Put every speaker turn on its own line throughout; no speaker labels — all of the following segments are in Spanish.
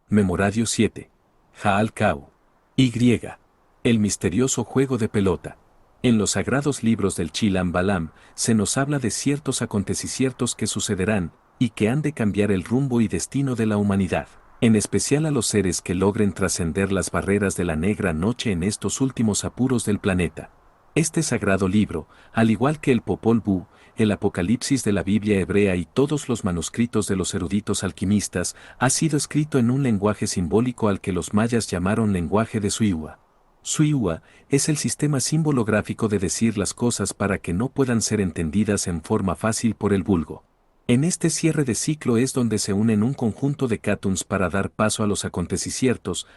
Memoradio 7. Jaalcau. Y. El misterioso juego de pelota. En los sagrados libros del Chilam Balam, se nos habla de ciertos acontecimientos que sucederán, y que han de cambiar el rumbo y destino de la humanidad, en especial a los seres que logren trascender las barreras de la negra noche en estos últimos apuros del planeta. Este sagrado libro, al igual que el Popol Vuh, el Apocalipsis de la Biblia hebrea y todos los manuscritos de los eruditos alquimistas, ha sido escrito en un lenguaje simbólico al que los mayas llamaron lenguaje de Suiwa. Suiwa es el sistema simbolográfico de decir las cosas para que no puedan ser entendidas en forma fácil por el vulgo. En este cierre de ciclo es donde se unen un conjunto de cátuns para dar paso a los acontecimientos,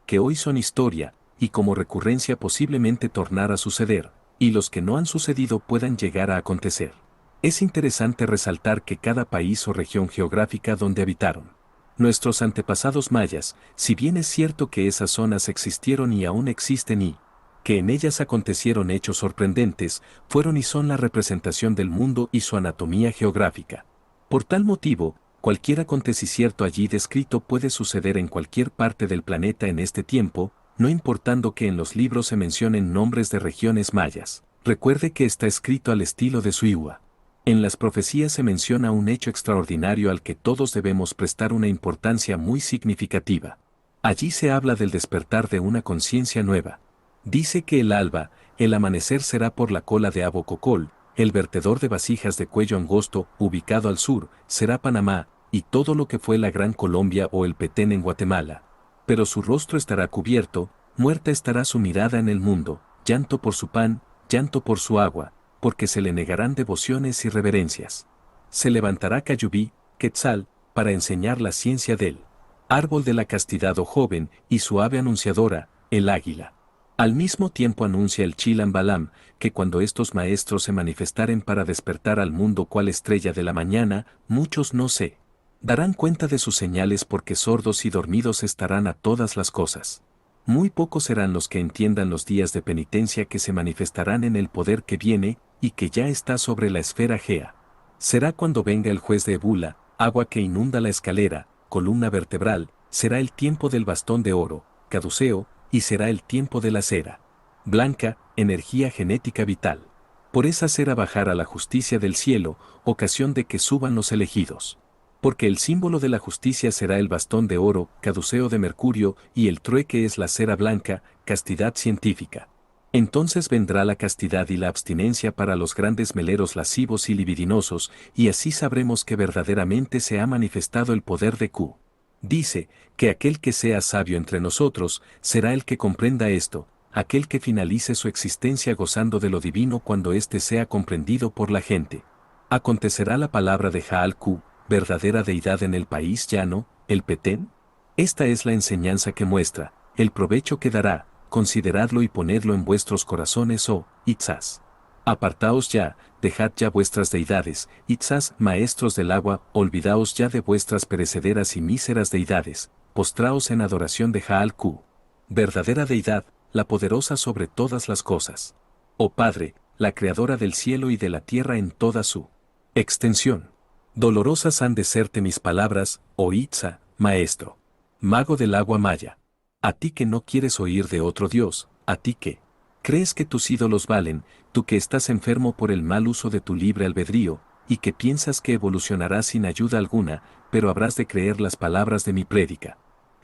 que hoy son historia, y como recurrencia posiblemente tornar a suceder, y los que no han sucedido puedan llegar a acontecer. Es interesante resaltar que cada país o región geográfica donde habitaron nuestros antepasados mayas, si bien es cierto que esas zonas existieron y aún existen y que en ellas acontecieron hechos sorprendentes, fueron y son la representación del mundo y su anatomía geográfica. Por tal motivo, cualquier acontecimiento allí descrito puede suceder en cualquier parte del planeta en este tiempo, no importando que en los libros se mencionen nombres de regiones mayas. Recuerde que está escrito al estilo de Suiwa. En las profecías se menciona un hecho extraordinario al que todos debemos prestar una importancia muy significativa. Allí se habla del despertar de una conciencia nueva. Dice que el alba, el amanecer será por la cola de Abococol, el vertedor de vasijas de cuello angosto, ubicado al sur, será Panamá, y todo lo que fue la Gran Colombia o el Petén en Guatemala. Pero su rostro estará cubierto, muerta estará su mirada en el mundo, llanto por su pan, llanto por su agua, porque se le negarán devociones y reverencias. Se levantará Cayubí, Quetzal, para enseñar la ciencia del árbol de la castidad o joven, y su ave anunciadora, el águila. Al mismo tiempo anuncia el Chilam Balam, que cuando estos maestros se manifestaren para despertar al mundo cual estrella de la mañana, muchos no se darán cuenta de sus señales porque sordos y dormidos estarán a todas las cosas. Muy pocos serán los que entiendan los días de penitencia que se manifestarán en el poder que viene, y que ya está sobre la esfera Gea. Será cuando venga el juez de Ebula, agua que inunda la escalera, columna vertebral, será el tiempo del bastón de oro, caduceo, y será el tiempo de la cera blanca, energía genética vital. Por esa cera bajará la justicia del cielo, ocasión de que suban los elegidos. Porque el símbolo de la justicia será el bastón de oro, caduceo de Mercurio, y el trueque es la cera blanca, castidad científica. Entonces vendrá la castidad y la abstinencia para los grandes meleros lascivos y libidinosos, y así sabremos que verdaderamente se ha manifestado el poder de Q. Dice, que aquel que sea sabio entre nosotros, será el que comprenda esto, aquel que finalice su existencia gozando de lo divino cuando éste sea comprendido por la gente. Acontecerá la palabra de Jaalcu, verdadera deidad en el país llano, el Petén. Esta es la enseñanza que muestra, el provecho que dará, consideradlo y ponedlo en vuestros corazones, oh, Itzás. Apartaos ya, dejad ya vuestras deidades, Itzás, maestros del agua, olvidaos ya de vuestras perecederas y míseras deidades, postraos en adoración de Jaalcu, verdadera deidad, la poderosa sobre todas las cosas. Oh Padre, la creadora del cielo y de la tierra en toda su extensión. Dolorosas han de serte mis palabras, oh Itza, maestro, mago del agua maya. A ti que no quieres oír de otro Dios, a ti que crees que tus ídolos valen, tú que estás enfermo por el mal uso de tu libre albedrío, y que piensas que evolucionarás sin ayuda alguna, pero habrás de creer las palabras de mi prédica.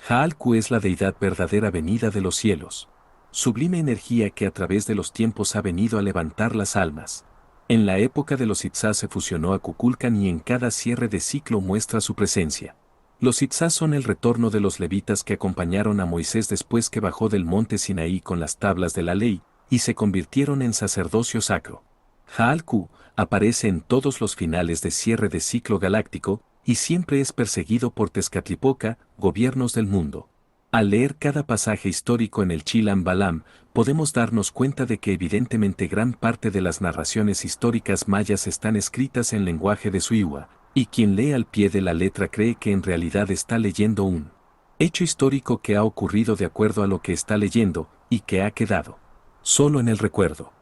Jaalcu es la deidad verdadera venida de los cielos. Sublime energía que a través de los tiempos ha venido a levantar las almas. En la época de los Itzás se fusionó a Kukulkan y en cada cierre de ciclo muestra su presencia. Los Itzás son el retorno de los levitas que acompañaron a Moisés después que bajó del monte Sinaí con las tablas de la ley, y se convirtieron en sacerdocio sacro. Jaalcu aparece en todos los finales de cierre de ciclo galáctico, y siempre es perseguido por Tezcatlipoca, gobiernos del mundo. Al leer cada pasaje histórico en el Chilam Balam, podemos darnos cuenta de que evidentemente gran parte de las narraciones históricas mayas están escritas en lenguaje de Suiwa, y quien lee al pie de la letra cree que en realidad está leyendo un hecho histórico que ha ocurrido de acuerdo a lo que está leyendo, y que ha quedado solo en el recuerdo.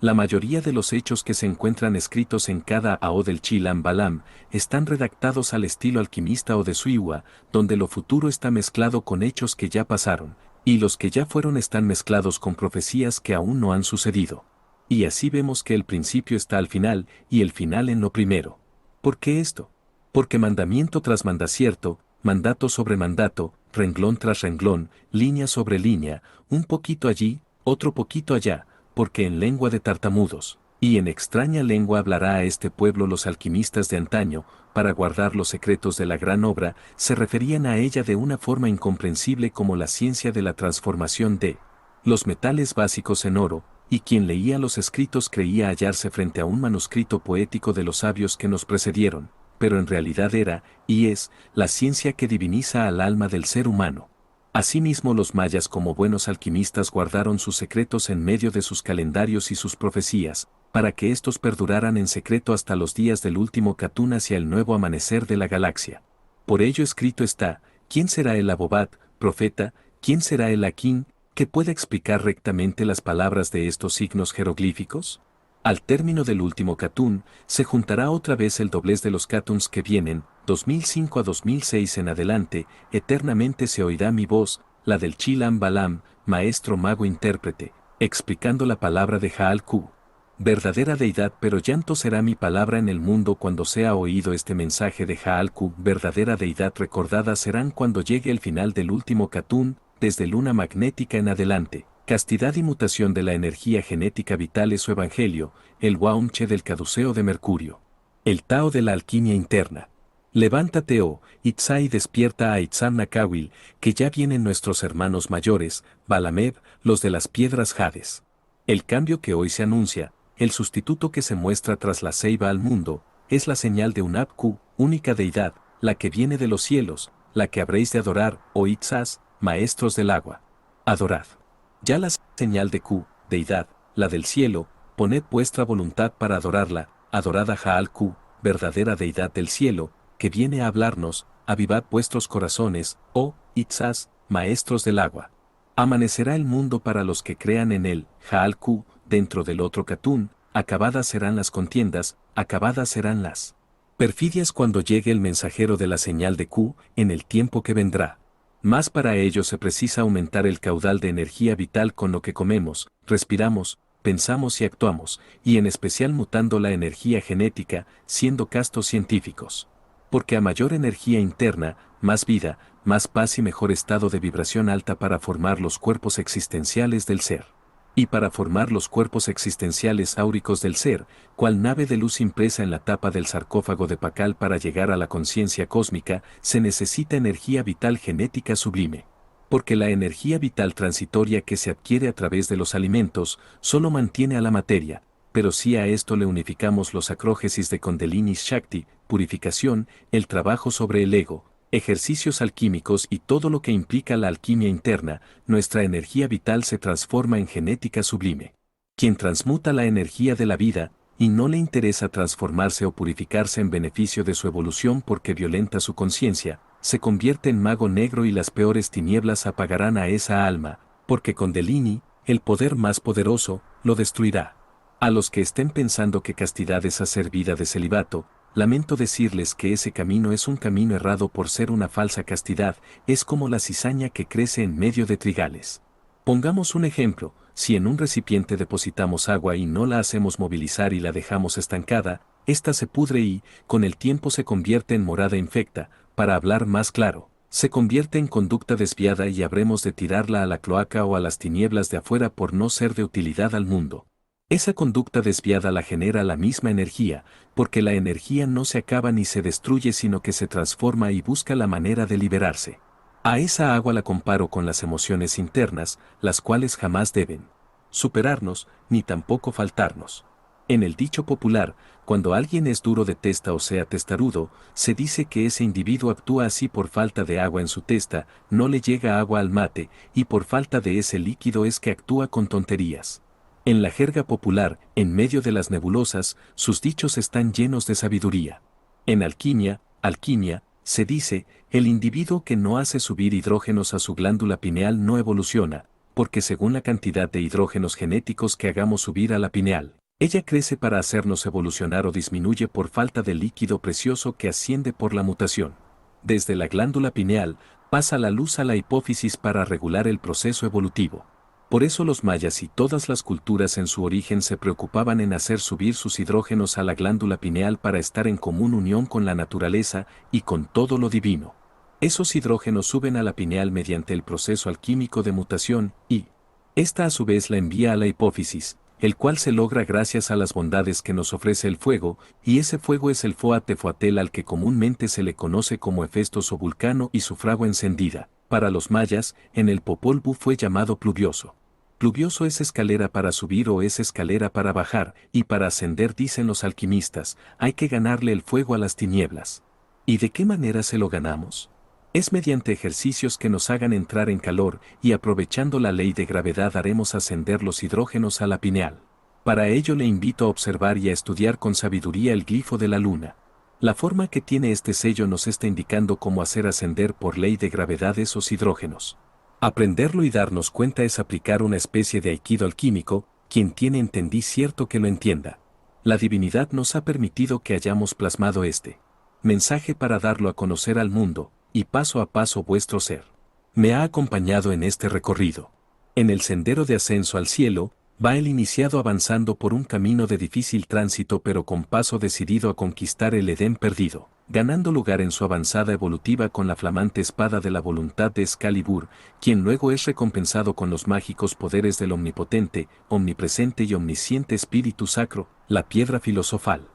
La mayoría de los hechos que se encuentran escritos en cada AO del Chilam Balam están redactados al estilo alquimista o de Suiwa, donde lo futuro está mezclado con hechos que ya pasaron, y los que ya fueron están mezclados con profecías que aún no han sucedido. Y así vemos que el principio está al final, y el final en lo primero. ¿Por qué esto? Porque mandamiento tras mandacierto, mandato sobre mandato, renglón tras renglón, línea sobre línea, un poquito allí, otro poquito allá, porque en lengua de tartamudos, y en extraña lengua hablará a este pueblo los alquimistas de antaño, para guardar los secretos de la gran obra, se referían a ella de una forma incomprensible como la ciencia de la transformación de los metales básicos en oro, y quien leía los escritos creía hallarse frente a un manuscrito poético de los sabios que nos precedieron, pero en realidad era, y es, la ciencia que diviniza al alma del ser humano. Asimismo los mayas como buenos alquimistas guardaron sus secretos en medio de sus calendarios y sus profecías, para que éstos perduraran en secreto hasta los días del último Catún hacia el nuevo amanecer de la galaxia. Por ello escrito está, ¿quién será el Abobat, profeta, quién será el Aquín, que pueda explicar rectamente las palabras de estos signos jeroglíficos? Al término del último Catún, se juntará otra vez el doblez de los Catuns que vienen, 2005 a 2006 en adelante, eternamente se oirá mi voz, la del Chilam Balam, maestro mago intérprete, explicando la palabra de Jaalku. Verdadera deidad, pero llanto será mi palabra en el mundo cuando sea oído este mensaje de Jaalku. Verdadera deidad recordada serán cuando llegue el final del último Catún, desde luna magnética en adelante. Castidad y mutación de la energía genética vital es su evangelio, el Waumche del caduceo de Mercurio. El Tao de la alquimia interna. Levántate, oh Itzá, y despierta a Itzam Nakawil, que ya vienen nuestros hermanos mayores, Balamed, los de las piedras Hades. El cambio que hoy se anuncia, el sustituto que se muestra tras la ceiba al mundo, es la señal de un Abku, única deidad, la que viene de los cielos, la que habréis de adorar, oh Itzás, maestros del agua. Adorad. Ya la señal de Ku, deidad, la del cielo, poned vuestra voluntad para adorarla, adorad a Jaalku, verdadera deidad del cielo, que viene a hablarnos, avivad vuestros corazones, oh Itzás, maestros del agua. Amanecerá el mundo para los que crean en él, Jaalku, dentro del otro Catún, acabadas serán las contiendas, acabadas serán las perfidias cuando llegue el mensajero de la señal de Ku, en el tiempo que vendrá. Mas para ello se precisa aumentar el caudal de energía vital con lo que comemos, respiramos, pensamos y actuamos, y en especial mutando la energía genética, siendo castos científicos. Porque a mayor energía interna, más vida, más paz y mejor estado de vibración alta para formar los cuerpos existenciales del ser. Y para formar los cuerpos existenciales áuricos del ser, cual nave de luz impresa en la tapa del sarcófago de Pakal para llegar a la conciencia cósmica, se necesita energía vital genética sublime. Porque la energía vital transitoria que se adquiere a través de los alimentos, solo mantiene a la materia, pero si a esto le unificamos los acrógesis de Kundalini Shakti, purificación, el trabajo sobre el ego, ejercicios alquímicos y todo lo que implica la alquimia interna, nuestra energía vital se transforma en genética sublime. Quien transmuta la energía de la vida, y no le interesa transformarse o purificarse en beneficio de su evolución porque violenta su conciencia, se convierte en mago negro y las peores tinieblas apagarán a esa alma, porque Kundalini, el poder más poderoso, lo destruirá. A los que estén pensando que castidad es hacer vida de celibato, lamento decirles que ese camino es un camino errado por ser una falsa castidad, es como la cizaña que crece en medio de trigales. Pongamos un ejemplo, si en un recipiente depositamos agua y no la hacemos movilizar y la dejamos estancada, ésta se pudre y, con el tiempo se convierte en morada infecta, para hablar más claro, se convierte en conducta desviada y habremos de tirarla a la cloaca o a las tinieblas de afuera por no ser de utilidad al mundo. Esa conducta desviada la genera la misma energía, porque la energía no se acaba ni se destruye sino que se transforma y busca la manera de liberarse. A esa agua la comparo con las emociones internas, las cuales jamás deben superarnos, ni tampoco faltarnos. En el dicho popular, cuando alguien es duro de testa o sea testarudo, se dice que ese individuo actúa así por falta de agua en su testa, no le llega agua al mate, y por falta de ese líquido es que actúa con tonterías. En la jerga popular, en medio de las nebulosas, sus dichos están llenos de sabiduría. En alquimia, se dice, el individuo que no hace subir hidrógenos a su glándula pineal no evoluciona, porque según la cantidad de hidrógenos genéticos que hagamos subir a la pineal, ella crece para hacernos evolucionar o disminuye por falta de líquido precioso que asciende por la mutación. Desde la glándula pineal, pasa la luz a la hipófisis para regular el proceso evolutivo. Por eso los mayas y todas las culturas en su origen se preocupaban en hacer subir sus hidrógenos a la glándula pineal para estar en común unión con la naturaleza y con todo lo divino. Esos hidrógenos suben a la pineal mediante el proceso alquímico de mutación y, esta a su vez la envía a la hipófisis, el cual se logra gracias a las bondades que nos ofrece el fuego, y ese fuego es el Foatefoatel al que comúnmente se le conoce como Hefestos o Vulcano y su fragua encendida. Para los mayas, en el Popol Vuh fue llamado pluvioso. Pluvioso es escalera para subir o es escalera para bajar, y para ascender dicen los alquimistas, hay que ganarle el fuego a las tinieblas. ¿Y de qué manera se lo ganamos? Es mediante ejercicios que nos hagan entrar en calor y aprovechando la ley de gravedad haremos ascender los hidrógenos a la pineal. Para ello le invito a observar y a estudiar con sabiduría el glifo de la luna. La forma que tiene este sello nos está indicando cómo hacer ascender por ley de gravedad esos hidrógenos. Aprenderlo y darnos cuenta es aplicar una especie de aikido alquímico, quien tiene entendí cierto que lo entienda. La divinidad nos ha permitido que hayamos plasmado este mensaje para darlo a conocer al mundo, y paso a paso vuestro ser me ha acompañado en este recorrido. En el sendero de ascenso al cielo, va el iniciado avanzando por un camino de difícil tránsito pero con paso decidido a conquistar el Edén perdido, ganando lugar en su avanzada evolutiva con la flamante espada de la voluntad de Excalibur, quien luego es recompensado con los mágicos poderes del omnipotente, omnipresente y omnisciente Espíritu Sacro, la piedra filosofal.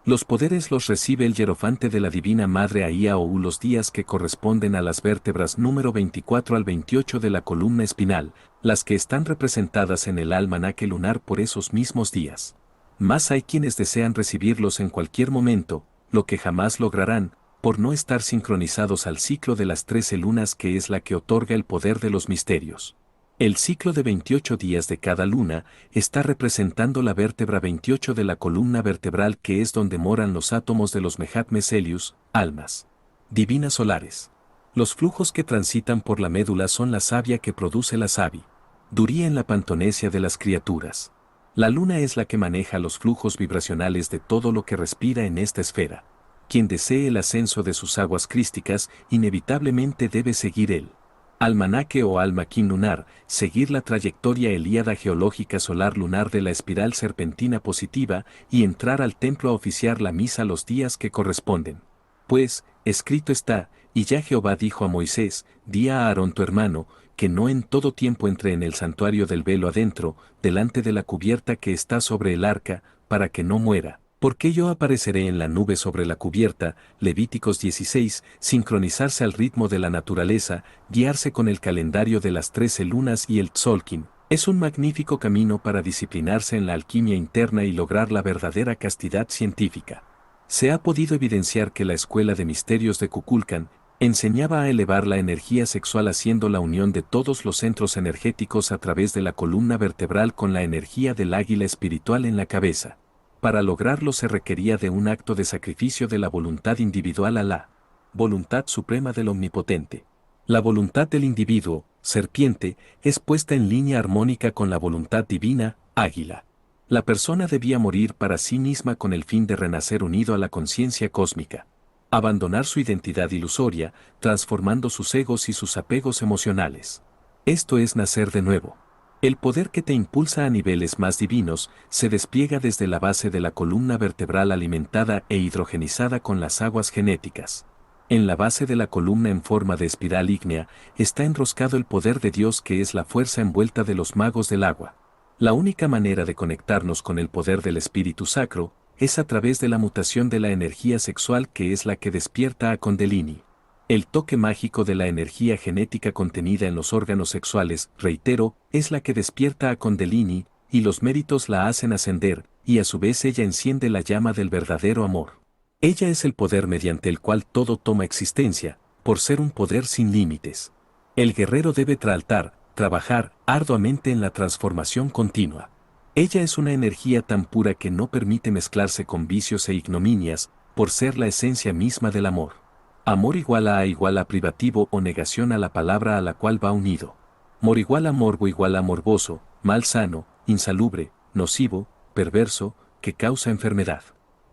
Los poderes los recibe el hierofante de la Divina Madre Ahia-Ou los días que corresponden a las vértebras número 24 al 28 de la columna espinal, las que están representadas en el almanaque lunar por esos mismos días. Más hay quienes desean recibirlos en cualquier momento, lo que jamás lograrán, por no estar sincronizados al ciclo de las 13 lunas que es la que otorga el poder de los misterios. El ciclo de 28 días de cada luna está representando la vértebra 28 de la columna vertebral que es donde moran los átomos de los Mehat Meselius, almas divinas solares. Los flujos que transitan por la médula son la savia que produce la sabiduría en la pantonesia de las criaturas. La luna es la que maneja los flujos vibracionales de todo lo que respira en esta esfera. Quien desee el ascenso de sus aguas crísticas inevitablemente debe seguir él. Almanaque o almaquín lunar, seguir la trayectoria helíada geológica solar lunar de la espiral serpentina positiva y entrar al templo a oficiar la misa los días que corresponden. Pues, escrito está, y ya Jehová dijo a Moisés, di a Aarón tu hermano, que no en todo tiempo entre en el santuario del velo adentro, delante de la cubierta que está sobre el arca, para que no muera. Porque yo apareceré en la nube sobre la cubierta, Levíticos 16, sincronizarse al ritmo de la naturaleza, guiarse con el calendario de las 13 lunas y el Tzolkin, es un magnífico camino para disciplinarse en la alquimia interna y lograr la verdadera castidad científica. Se ha podido evidenciar que la Escuela de Misterios de Kukulkan enseñaba a elevar la energía sexual haciendo la unión de todos los centros energéticos a través de la columna vertebral con la energía del águila espiritual en la cabeza. Para lograrlo se requería de un acto de sacrificio de la voluntad individual a la voluntad suprema del Omnipotente. La voluntad del individuo, serpiente, es puesta en línea armónica con la voluntad divina, águila. La persona debía morir para sí misma con el fin de renacer unido a la conciencia cósmica. Abandonar su identidad ilusoria, transformando sus egos y sus apegos emocionales. Esto es nacer de nuevo. El poder que te impulsa a niveles más divinos se despliega desde la base de la columna vertebral alimentada e hidrogenizada con las aguas genéticas. En la base de la columna en forma de espiral ígnea está enroscado el poder de Dios que es la fuerza envuelta de los magos del agua. La única manera de conectarnos con el poder del Espíritu Sacro es a través de la mutación de la energía sexual que es la que despierta a Kundalini. El toque mágico de la energía genética contenida en los órganos sexuales, reitero, es la que despierta a Kundalini, y los méritos la hacen ascender, y a su vez ella enciende la llama del verdadero amor. Ella es el poder mediante el cual todo toma existencia, por ser un poder sin límites. El guerrero debe trabajar arduamente en la transformación continua. Ella es una energía tan pura que no permite mezclarse con vicios e ignominias, por ser la esencia misma del amor. Amor igual a privativo o negación a la palabra a la cual va unido. Mor igual a morbo igual a morboso, mal sano, insalubre, nocivo, perverso, que causa enfermedad.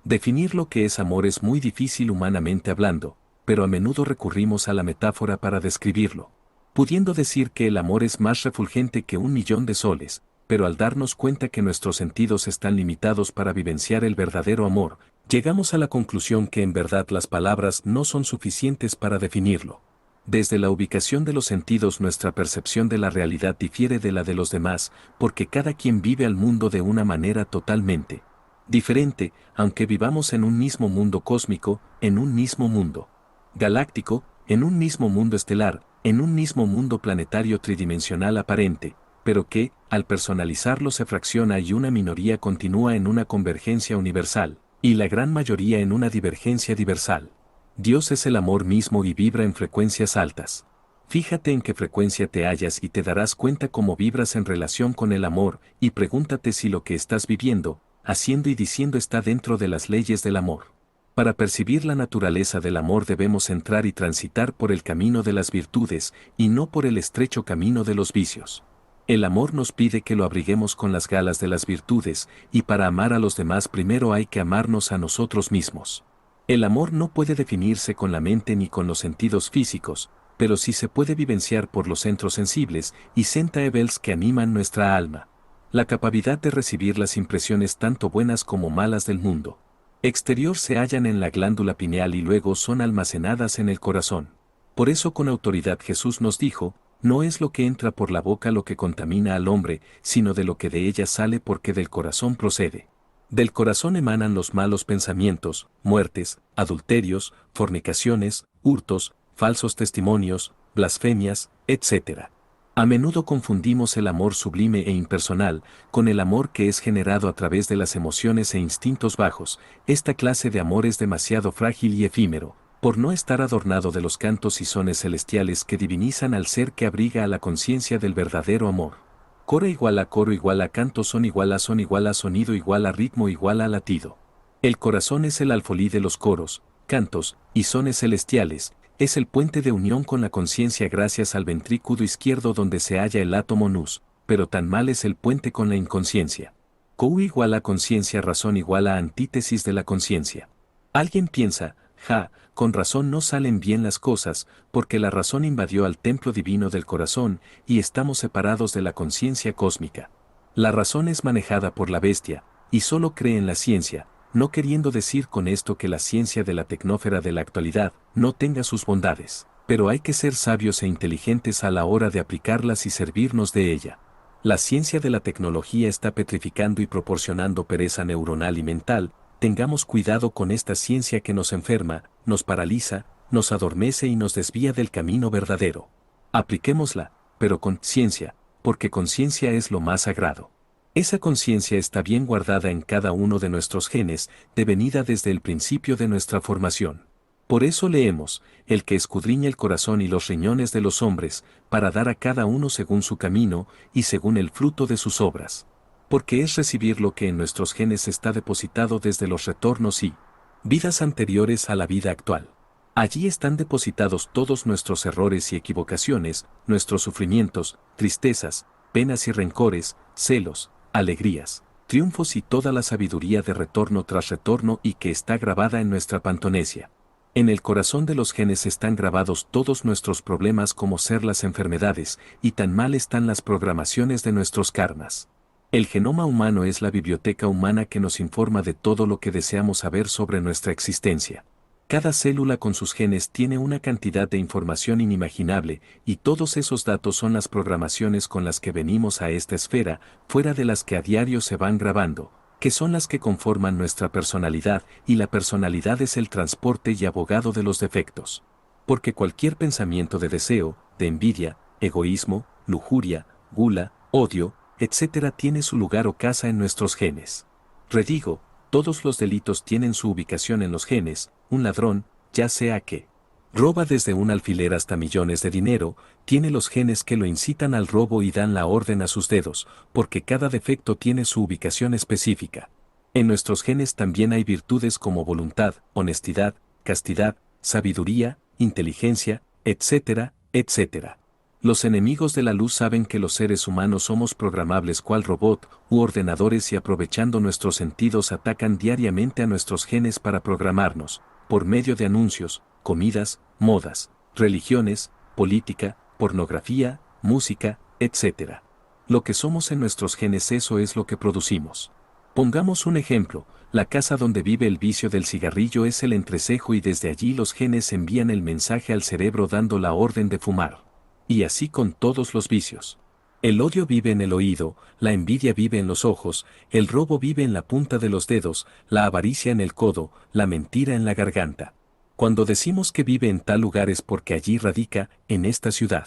Definir lo que es amor es muy difícil humanamente hablando, pero a menudo recurrimos a la metáfora para describirlo. Pudiendo decir que el amor es más refulgente que 1.000.000 de soles, pero al darnos cuenta que nuestros sentidos están limitados para vivenciar el verdadero amor, llegamos a la conclusión que en verdad las palabras no son suficientes para definirlo. Desde la ubicación de los sentidos nuestra percepción de la realidad difiere de la de los demás, porque cada quien vive al mundo de una manera totalmente diferente, aunque vivamos en un mismo mundo cósmico, en un mismo mundo galáctico, en un mismo mundo estelar, en un mismo mundo planetario tridimensional aparente, pero que, al personalizarlo se fracciona y una minoría continúa en una convergencia universal, y la gran mayoría en una divergencia diversal. Dios es el amor mismo y vibra en frecuencias altas. Fíjate en qué frecuencia te hallas y te darás cuenta cómo vibras en relación con el amor, y pregúntate si lo que estás viviendo, haciendo y diciendo está dentro de las leyes del amor. Para percibir la naturaleza del amor debemos entrar y transitar por el camino de las virtudes, y no por el estrecho camino de los vicios. El amor nos pide que lo abriguemos con las galas de las virtudes, y para amar a los demás primero hay que amarnos a nosotros mismos. El amor no puede definirse con la mente ni con los sentidos físicos, pero sí se puede vivenciar por los centros sensibles y sentibles que animan nuestra alma. La capacidad de recibir las impresiones tanto buenas como malas del mundo exterior se hallan en la glándula pineal y luego son almacenadas en el corazón. Por eso con autoridad Jesús nos dijo, no es lo que entra por la boca lo que contamina al hombre, sino de lo que de ella sale porque del corazón procede. Del corazón emanan los malos pensamientos, muertes, adulterios, fornicaciones, hurtos, falsos testimonios, blasfemias, etc. A menudo confundimos el amor sublime e impersonal con el amor que es generado a través de las emociones e instintos bajos. Esta clase de amor es demasiado frágil y efímero, por no estar adornado de los cantos y sones celestiales que divinizan al ser que abriga a la conciencia del verdadero amor. Coro igual a canto, son igual a sonido igual a ritmo igual a latido. El corazón es el alfolí de los coros, cantos y sones celestiales. Es el puente de unión con la conciencia gracias al ventrículo izquierdo donde se halla el átomo nous, pero tan mal es el puente con la inconsciencia. Kou igual a conciencia, razón igual a antítesis de la conciencia. Alguien piensa, con razón no salen bien las cosas, porque la razón invadió al templo divino del corazón y estamos separados de la conciencia cósmica. La razón es manejada por la bestia, y solo cree en la ciencia, no queriendo decir con esto que la ciencia de la tecnófera de la actualidad no tenga sus bondades, pero hay que ser sabios e inteligentes a la hora de aplicarlas y servirnos de ella. La ciencia de la tecnología está petrificando y proporcionando pereza neuronal y mental. Tengamos cuidado con esta ciencia que nos enferma, nos paraliza, nos adormece y nos desvía del camino verdadero. Apliquémosla, pero con ciencia, porque conciencia es lo más sagrado. Esa conciencia está bien guardada en cada uno de nuestros genes, devenida desde el principio de nuestra formación. Por eso leemos, el que escudriña el corazón y los riñones de los hombres, para dar a cada uno según su camino y según el fruto de sus obras. Porque es recibir lo que en nuestros genes está depositado desde los retornos y vidas anteriores a la vida actual. Allí están depositados todos nuestros errores y equivocaciones, nuestros sufrimientos, tristezas, penas y rencores, celos, alegrías, triunfos y toda la sabiduría de retorno tras retorno y que está grabada en nuestra pantonesia. En el corazón de los genes están grabados todos nuestros problemas como ser las enfermedades, y tan mal están las programaciones de nuestros karmas. El genoma humano es la biblioteca humana que nos informa de todo lo que deseamos saber sobre nuestra existencia. Cada célula con sus genes tiene una cantidad de información inimaginable, y todos esos datos son las programaciones con las que venimos a esta esfera, fuera de las que a diario se van grabando, que son las que conforman nuestra personalidad, y la personalidad es el transporte y abogado de los defectos. Porque cualquier pensamiento de deseo, de envidia, egoísmo, lujuria, gula, odio, etc. tiene su lugar o casa en nuestros genes. Redigo, todos los delitos tienen su ubicación en los genes. Un ladrón, ya sea que roba desde un alfiler hasta millones de dinero, tiene los genes que lo incitan al robo y dan la orden a sus dedos, porque cada defecto tiene su ubicación específica. En nuestros genes también hay virtudes como voluntad, honestidad, castidad, sabiduría, inteligencia, etc., etc. Los enemigos de la luz saben que los seres humanos somos programables cual robot u ordenadores y aprovechando nuestros sentidos atacan diariamente a nuestros genes para programarnos, por medio de anuncios, comidas, modas, religiones, política, pornografía, música, etc. Lo que somos en nuestros genes, eso es lo que producimos. Pongamos un ejemplo, la casa donde vive el vicio del cigarrillo es el entrecejo y desde allí los genes envían el mensaje al cerebro dando la orden de fumar. Y así con todos los vicios. El odio vive en el oído, la envidia vive en los ojos, el robo vive en la punta de los dedos, la avaricia en el codo, la mentira en la garganta. Cuando decimos que vive en tal lugar es porque allí radica, en esta ciudad,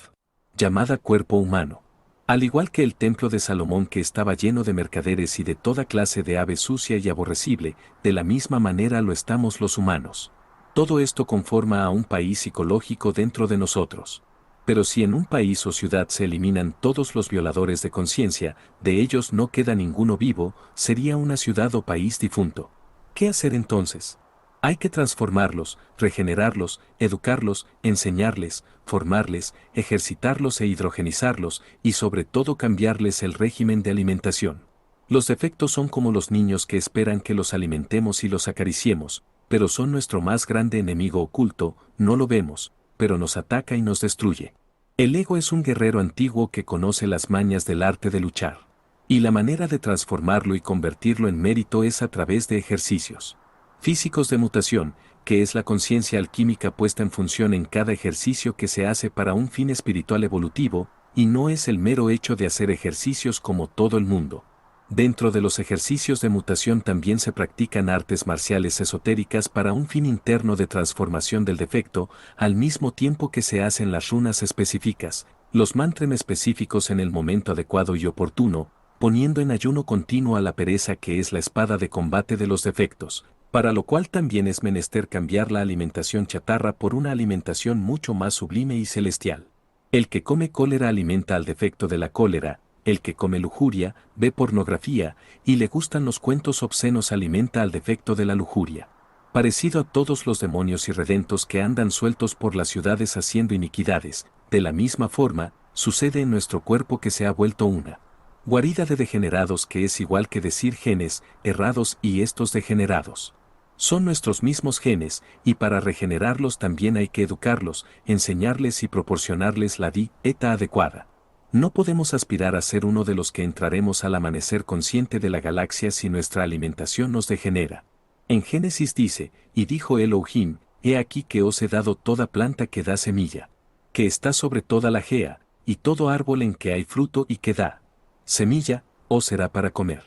llamada cuerpo humano. Al igual que el templo de Salomón que estaba lleno de mercaderes y de toda clase de ave sucia y aborrecible, de la misma manera lo estamos los humanos. Todo esto conforma a un país psicológico dentro de nosotros. Pero si en un país o ciudad se eliminan todos los violadores de conciencia, de ellos no queda ninguno vivo, sería una ciudad o país difunto. ¿Qué hacer entonces? Hay que transformarlos, regenerarlos, educarlos, enseñarles, formarles, ejercitarlos e hidrogenizarlos, y sobre todo cambiarles el régimen de alimentación. Los defectos son como los niños que esperan que los alimentemos y los acariciemos, pero son nuestro más grande enemigo oculto, no lo vemos, pero nos ataca y nos destruye. El ego es un guerrero antiguo que conoce las mañas del arte de luchar. Y la manera de transformarlo y convertirlo en mérito es a través de ejercicios físicos de mutación, que es la conciencia alquímica puesta en función en cada ejercicio que se hace para un fin espiritual evolutivo, y no es el mero hecho de hacer ejercicios como todo el mundo. Dentro de los ejercicios de mutación también se practican artes marciales esotéricas para un fin interno de transformación del defecto, al mismo tiempo que se hacen las runas específicas, los mantras específicos en el momento adecuado y oportuno, poniendo en ayuno continuo a la pereza que es la espada de combate de los defectos, para lo cual también es menester cambiar la alimentación chatarra por una alimentación mucho más sublime y celestial. El que come cólera alimenta al defecto de la cólera, el que come lujuria, ve pornografía, y le gustan los cuentos obscenos alimenta al defecto de la lujuria. Parecido a todos los demonios irredentos que andan sueltos por las ciudades haciendo iniquidades, de la misma forma, sucede en nuestro cuerpo que se ha vuelto una guarida de degenerados que es igual que decir genes, errados y estos degenerados. Son nuestros mismos genes, y para regenerarlos también hay que educarlos, enseñarles y proporcionarles la dieta adecuada. No podemos aspirar a ser uno de los que entraremos al amanecer consciente de la galaxia si nuestra alimentación nos degenera. En Génesis dice, y dijo Elohim, he aquí que os he dado toda planta que da semilla, que está sobre toda la gea, y todo árbol en que hay fruto y que da semilla, os será para comer.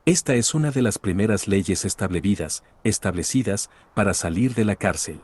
Esta es una de las primeras leyes establecidas, para salir de la cárcel.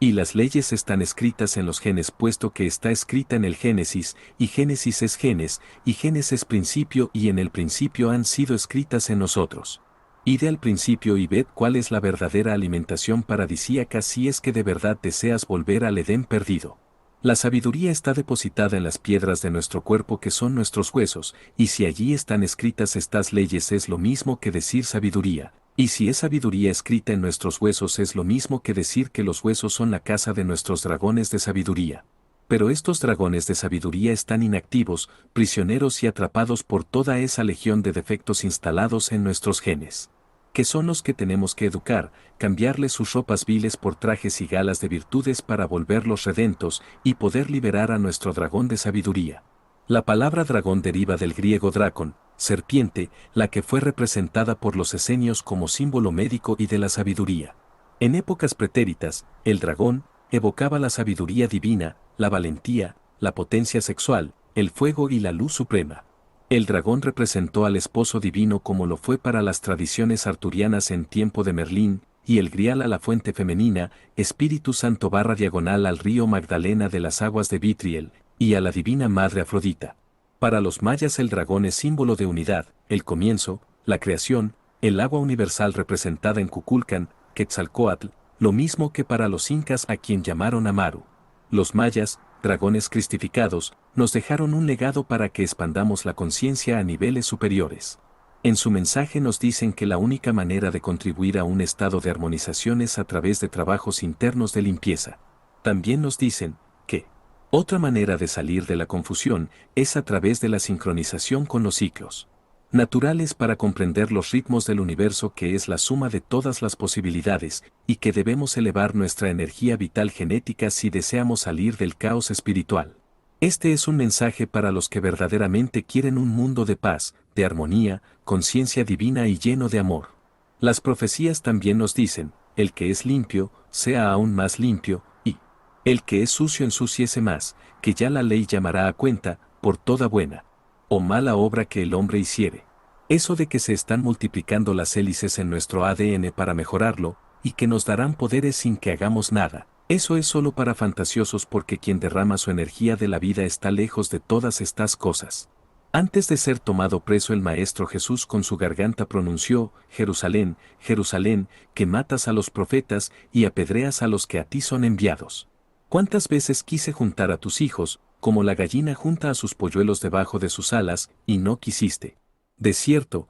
Y las leyes están escritas en los genes puesto que está escrita en el Génesis, y Génesis es genes, y genes es principio y en el principio han sido escritas en nosotros. Id al principio y ved cuál es la verdadera alimentación paradisíaca si es que de verdad deseas volver al Edén perdido. La sabiduría está depositada en las piedras de nuestro cuerpo que son nuestros huesos, y si allí están escritas estas leyes es lo mismo que decir sabiduría, y si es sabiduría escrita en nuestros huesos es lo mismo que decir que los huesos son la casa de nuestros dragones de sabiduría. Pero estos dragones de sabiduría están inactivos, prisioneros y atrapados por toda esa legión de defectos instalados en nuestros genes, que son los que tenemos que educar, cambiarles sus ropas viles por trajes y galas de virtudes para volverlos redentos y poder liberar a nuestro dragón de sabiduría. La palabra dragón deriva del griego drakon, serpiente, la que fue representada por los esenios como símbolo médico y de la sabiduría. En épocas pretéritas, el dragón evocaba la sabiduría divina, la valentía, la potencia sexual, el fuego y la luz suprema. El dragón representó al esposo divino como lo fue para las tradiciones arturianas en tiempo de Merlín, y el grial a la fuente femenina, Espíritu Santo / al río Magdalena de las aguas de Vitriel, y a la divina madre Afrodita. Para los mayas el dragón es símbolo de unidad, el comienzo, la creación, el agua universal representada en Cuculcán, Quetzalcóatl, lo mismo que para los incas a quien llamaron Amaru. Los mayas, dragones cristificados, nos dejaron un legado para que expandamos la conciencia a niveles superiores. En su mensaje nos dicen que la única manera de contribuir a un estado de armonización es a través de trabajos internos de limpieza. También nos dicen que Otra manera de salir de la confusión es a través de la sincronización con los ciclos naturales para comprender los ritmos del universo, que es la suma de todas las posibilidades, y que debemos elevar nuestra energía vital genética si deseamos salir del caos espiritual. Este es un mensaje para los que verdaderamente quieren un mundo de paz, de armonía, conciencia divina y lleno de amor. Las profecías también nos dicen: el que es limpio, sea aún más limpio, y el que es sucio ensúciese más, que ya la ley llamará a cuenta, por toda buena o mala obra que el hombre hiciere. Eso de que se están multiplicando las hélices en nuestro ADN para mejorarlo, y que nos darán poderes sin que hagamos nada, eso es solo para fantasiosos, porque quien derrama su energía de la vida está lejos de todas estas cosas. Antes de ser tomado preso, el Maestro Jesús con su garganta pronunció: Jerusalén, Jerusalén, que matas a los profetas y apedreas a los que a ti son enviados. ¿Cuántas veces quise juntar a tus hijos, como la gallina junta a sus polluelos debajo de sus alas, y no quisiste? De cierto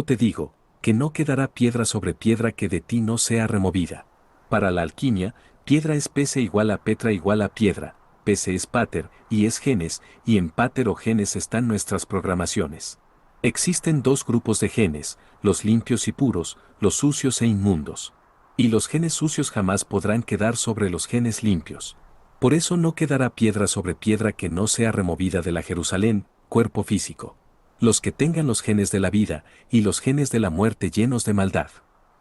te digo, que no quedará piedra sobre piedra que de ti no sea removida. Para la alquimia, piedra es pese igual a petra igual a piedra, pese es pater, y es genes, y en pater o genes están nuestras programaciones. Existen dos grupos de genes, los limpios y puros, los sucios e inmundos. Y los genes sucios jamás podrán quedar sobre los genes limpios. Por eso no quedará piedra sobre piedra que no sea removida de la Jerusalén, cuerpo físico. Los que tengan los genes de la vida y los genes de la muerte llenos de maldad.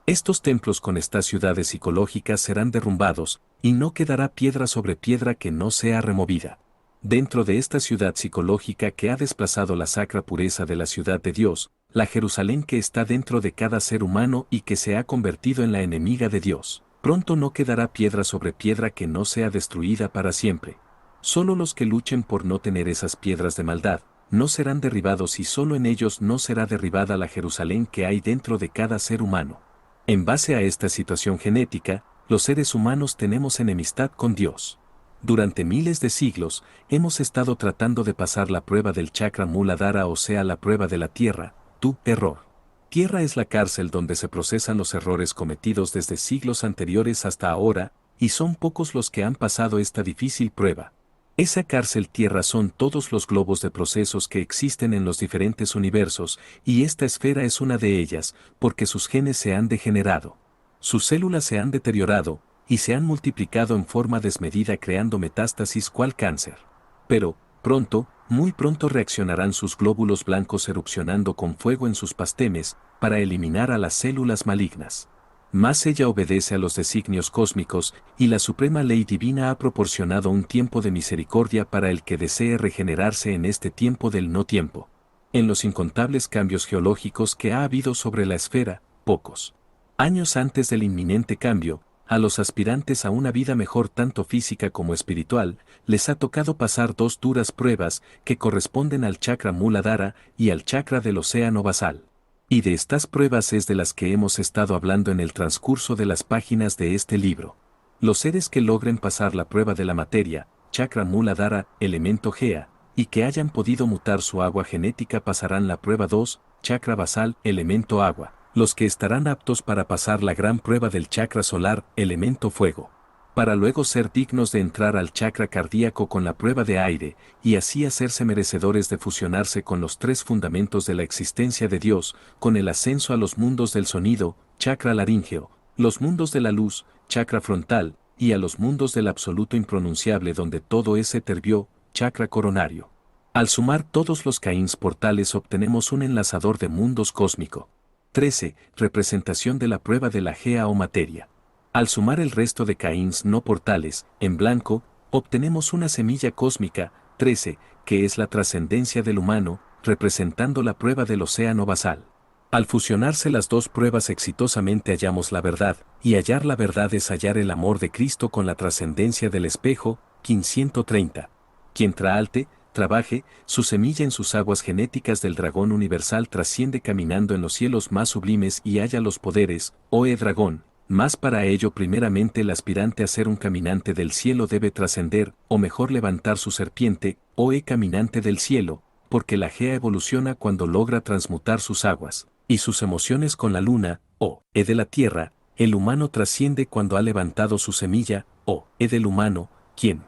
Estos templos con estas ciudades psicológicas serán derrumbados, y no quedará piedra sobre piedra que no sea removida. Dentro de esta ciudad psicológica que ha desplazado la sacra pureza de la ciudad de Dios, la Jerusalén que está dentro de cada ser humano y que se ha convertido en la enemiga de Dios, pronto no quedará piedra sobre piedra que no sea destruida para siempre. Solo los que luchen por no tener esas piedras de maldad no serán derribados, y solo en ellos no será derribada la Jerusalén que hay dentro de cada ser humano. En base a esta situación genética, los seres humanos tenemos enemistad con Dios. Durante miles de siglos, hemos estado tratando de pasar la prueba del chakra Muladhara, o sea, la prueba de la tierra, tu error. Tierra es la cárcel donde se procesan los errores cometidos desde siglos anteriores hasta ahora, y son pocos los que han pasado esta difícil prueba. Esa cárcel tierra son todos los globos de procesos que existen en los diferentes universos, y esta esfera es una de ellas, porque sus genes se han degenerado. Sus células se han deteriorado, y se han multiplicado en forma desmedida, creando metástasis cual cáncer. Pero, pronto, muy pronto reaccionarán sus glóbulos blancos erupcionando con fuego en sus pastemes, para eliminar a las células malignas. Mas ella obedece a los designios cósmicos, y la suprema ley divina ha proporcionado un tiempo de misericordia para el que desee regenerarse en este tiempo del no tiempo. En los incontables cambios geológicos que ha habido sobre la esfera, pocos años antes del inminente cambio, a los aspirantes a una vida mejor tanto física como espiritual, les ha tocado pasar dos duras pruebas que corresponden al chakra Muladhara y al chakra del océano basal. Y de estas pruebas es de las que hemos estado hablando en el transcurso de las páginas de este libro. Los seres que logren pasar la prueba de la materia, chakra Muladhara, elemento Gea, y que hayan podido mutar su agua genética pasarán la prueba 2, chakra basal, elemento agua. Los que estarán aptos para pasar la gran prueba del chakra solar, elemento fuego, para luego ser dignos de entrar al chakra cardíaco con la prueba de aire, y así hacerse merecedores de fusionarse con los tres fundamentos de la existencia de Dios, con el ascenso a los mundos del sonido, chakra laríngeo, los mundos de la luz, chakra frontal, y a los mundos del absoluto impronunciable donde todo es eterbio, chakra coronario. Al sumar todos los caíns portales obtenemos un enlazador de mundos cósmico. 13. Representación de la prueba de la Gea o materia. Al sumar el resto de caíns no portales, en blanco, obtenemos una semilla cósmica, 13, que es la trascendencia del humano, representando la prueba del océano basal. Al fusionarse las dos pruebas exitosamente hallamos la verdad, y hallar la verdad es hallar el amor de Cristo con la trascendencia del espejo, 1530. Quien trabaje, su semilla en sus aguas genéticas del dragón universal trasciende caminando en los cielos más sublimes y halla los poderes, dragón. Mas para ello primeramente el aspirante a ser un caminante del cielo debe trascender, o mejor levantar su serpiente, caminante del cielo, porque la Gea evoluciona cuando logra transmutar sus aguas, y sus emociones con la luna, de la tierra. El humano trasciende cuando ha levantado su semilla, del humano, quien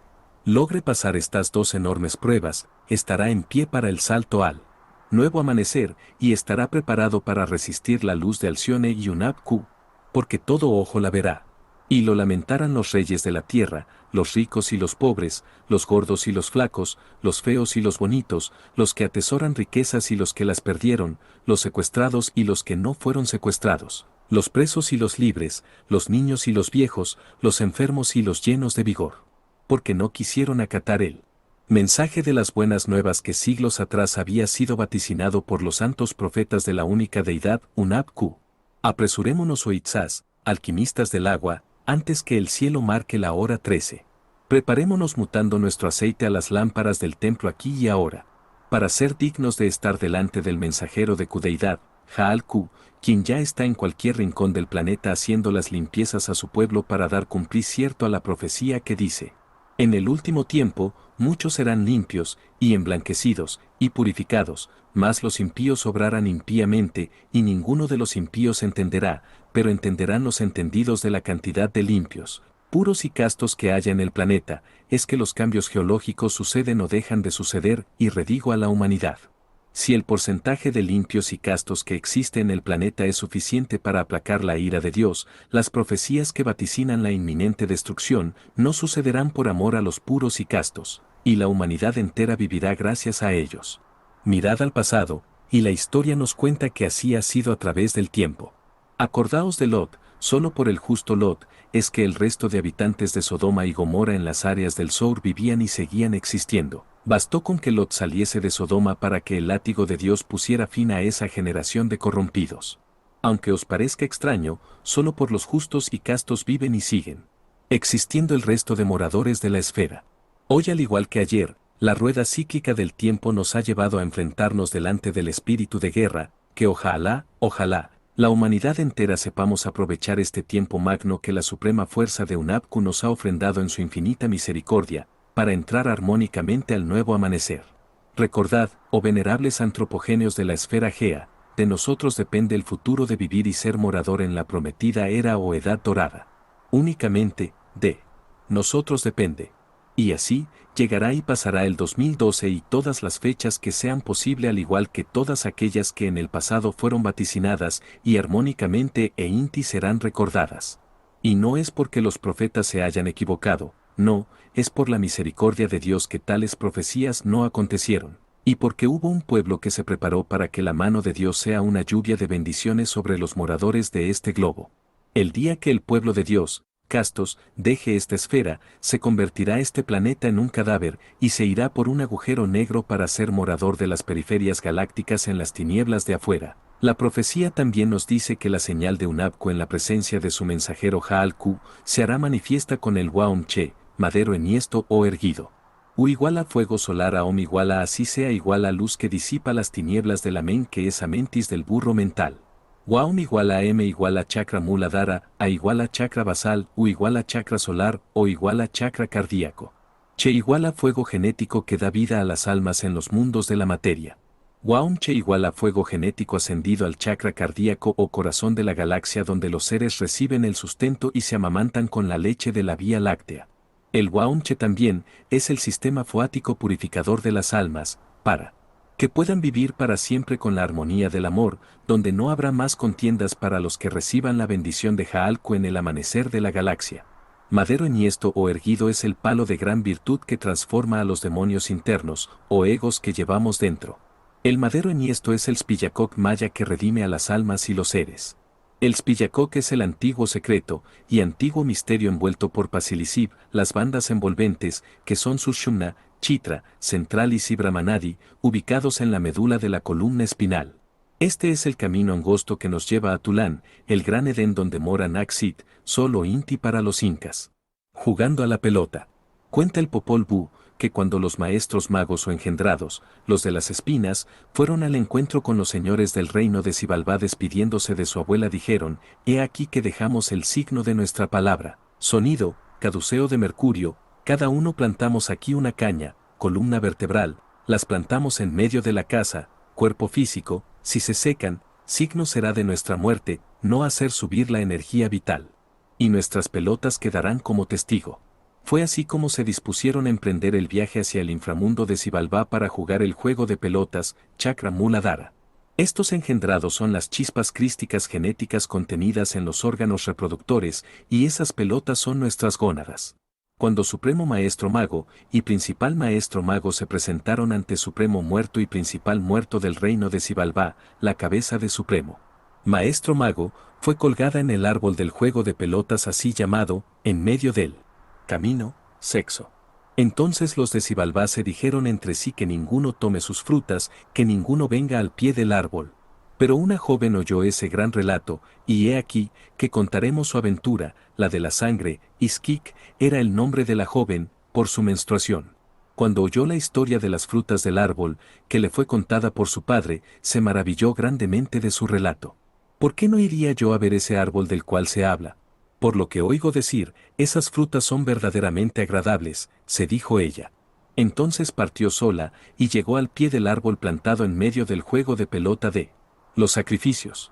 logre pasar estas dos enormes pruebas, estará en pie para el salto al nuevo amanecer y estará preparado para resistir la luz de Alcione y Unab-Q, porque todo ojo la verá. Y lo lamentarán los reyes de la tierra, los ricos y los pobres, los gordos y los flacos, los feos y los bonitos, los que atesoran riquezas y los que las perdieron, los secuestrados y los que no fueron secuestrados, los presos y los libres, los niños y los viejos, los enfermos y los llenos de vigor. Porque no quisieron acatar el mensaje de las buenas nuevas que siglos atrás había sido vaticinado por los santos profetas de la única deidad, Unab-Q. Apresurémonos, Oitzás, alquimistas del agua, antes que el cielo marque la hora 13. Preparémonos mutando nuestro aceite a las lámparas del templo aquí y ahora, para ser dignos de estar delante del mensajero de Q-deidad, Jaal-Q, quien ya está en cualquier rincón del planeta haciendo las limpiezas a su pueblo para dar cumplir cierto a la profecía que dice: en el último tiempo, muchos serán limpios, y emblanquecidos, y purificados, mas los impíos obrarán impíamente, y ninguno de los impíos entenderá, pero entenderán los entendidos de la cantidad de limpios, puros y castos que haya en el planeta, es que los cambios geológicos suceden o dejan de suceder, y redigo a la humanidad. Si el porcentaje de limpios y castos que existe en el planeta es suficiente para aplacar la ira de Dios, las profecías que vaticinan la inminente destrucción no sucederán por amor a los puros y castos, y la humanidad entera vivirá gracias a ellos. Mirad al pasado, y la historia nos cuenta que así ha sido a través del tiempo. Acordaos de Lot, solo por el justo Lot, es que el resto de habitantes de Sodoma y Gomorra en las áreas del sur vivían y seguían existiendo. Bastó con que Lot saliese de Sodoma para que el látigo de Dios pusiera fin a esa generación de corrompidos. Aunque os parezca extraño, solo por los justos y castos viven y siguen existiendo el resto de moradores de la esfera. Hoy, al igual que ayer, la rueda cíclica del tiempo nos ha llevado a enfrentarnos delante del espíritu de guerra, que ojalá, la humanidad entera sepamos aprovechar este tiempo magno que la suprema fuerza de Unab-Q nos ha ofrendado en su infinita misericordia, para entrar armónicamente al nuevo amanecer. Recordad, oh venerables antropogéneos de la esfera Gea, de nosotros depende el futuro de vivir y ser morador en la prometida era o edad dorada. Únicamente, de nosotros depende. Y así, llegará y pasará el 2012 y todas las fechas que sean posible, al igual que todas aquellas que en el pasado fueron vaticinadas, y armónicamente e inti serán recordadas. Y no es porque los profetas se hayan equivocado, no, es por la misericordia de Dios que tales profecías no acontecieron, y porque hubo un pueblo que se preparó para que la mano de Dios sea una lluvia de bendiciones sobre los moradores de este globo. El día que el pueblo de Dios, castos, deje esta esfera, se convertirá este planeta en un cadáver, y se irá por un agujero negro para ser morador de las periferias galácticas en las tinieblas de afuera. La profecía también nos dice que la señal de Unab-Q en la presencia de su mensajero Jaal-Q se hará manifiesta con el Waum-Che, madero enhiesto o erguido. U igual a fuego solar a Om igual a así sea igual a luz que disipa las tinieblas de la men que es amentis del burro mental. Waum igual a M igual a chakra muladhara, A igual a chakra basal, U igual a chakra solar, O igual a chakra cardíaco. Che igual a fuego genético que da vida a las almas en los mundos de la materia. Waum Che igual a fuego genético ascendido al chakra cardíaco o corazón de la galaxia donde los seres reciben el sustento y se amamantan con la leche de la Vía Láctea. El Waum Che también es el sistema foático purificador de las almas, para que puedan vivir para siempre con la armonía del amor, donde no habrá más contiendas para los que reciban la bendición de Jaal-Q en el amanecer de la galaxia. Madero enhiesto o erguido es el palo de gran virtud que transforma a los demonios internos, o egos que llevamos dentro. El madero enhiesto es el Spillacock maya que redime a las almas y los seres. El Spillacock es el antiguo secreto y antiguo misterio envuelto por Pasilisib, las bandas envolventes, que son Sushumna, Chitra, Centralis y Brahmanadi, ubicados en la médula de la columna espinal. Este es el camino angosto que nos lleva a Tulán, el gran Edén donde mora Naxit, solo Inti para los incas. Jugando a la pelota. Cuenta el Popol Vuh, que cuando los maestros magos o engendrados, los de las espinas, fueron al encuentro con los señores del reino de Xibalbá despidiéndose de su abuela dijeron, he aquí que dejamos el signo de nuestra palabra, sonido, caduceo de mercurio, cada uno plantamos aquí una caña, columna vertebral, las plantamos en medio de la casa, cuerpo físico, si se secan, signo será de nuestra muerte, no hacer subir la energía vital. Y nuestras pelotas quedarán como testigo. Fue así como se dispusieron a emprender el viaje hacia el inframundo de Xibalbá para jugar el juego de pelotas, Chakra Muladhara. Estos engendrados son las chispas crísticas genéticas contenidas en los órganos reproductores, y esas pelotas son nuestras gónadas. Cuando Supremo Maestro Mago y Principal Maestro Mago se presentaron ante Supremo Muerto y Principal Muerto del reino de Xibalbá, la cabeza de Supremo Maestro Mago fue colgada en el árbol del juego de pelotas así llamado, en medio del camino, sexo. Entonces los de Xibalbá se dijeron entre sí que ninguno tome sus frutas, que ninguno venga al pie del árbol. Pero una joven oyó ese gran relato, y he aquí, que contaremos su aventura, la de la sangre. Iskik era el nombre de la joven, por su menstruación. Cuando oyó la historia de las frutas del árbol, que le fue contada por su padre, se maravilló grandemente de su relato. ¿Por qué no iría yo a ver ese árbol del cual se habla? Por lo que oigo decir, esas frutas son verdaderamente agradables, se dijo ella. Entonces partió sola, y llegó al pie del árbol plantado en medio del juego de pelota de los sacrificios.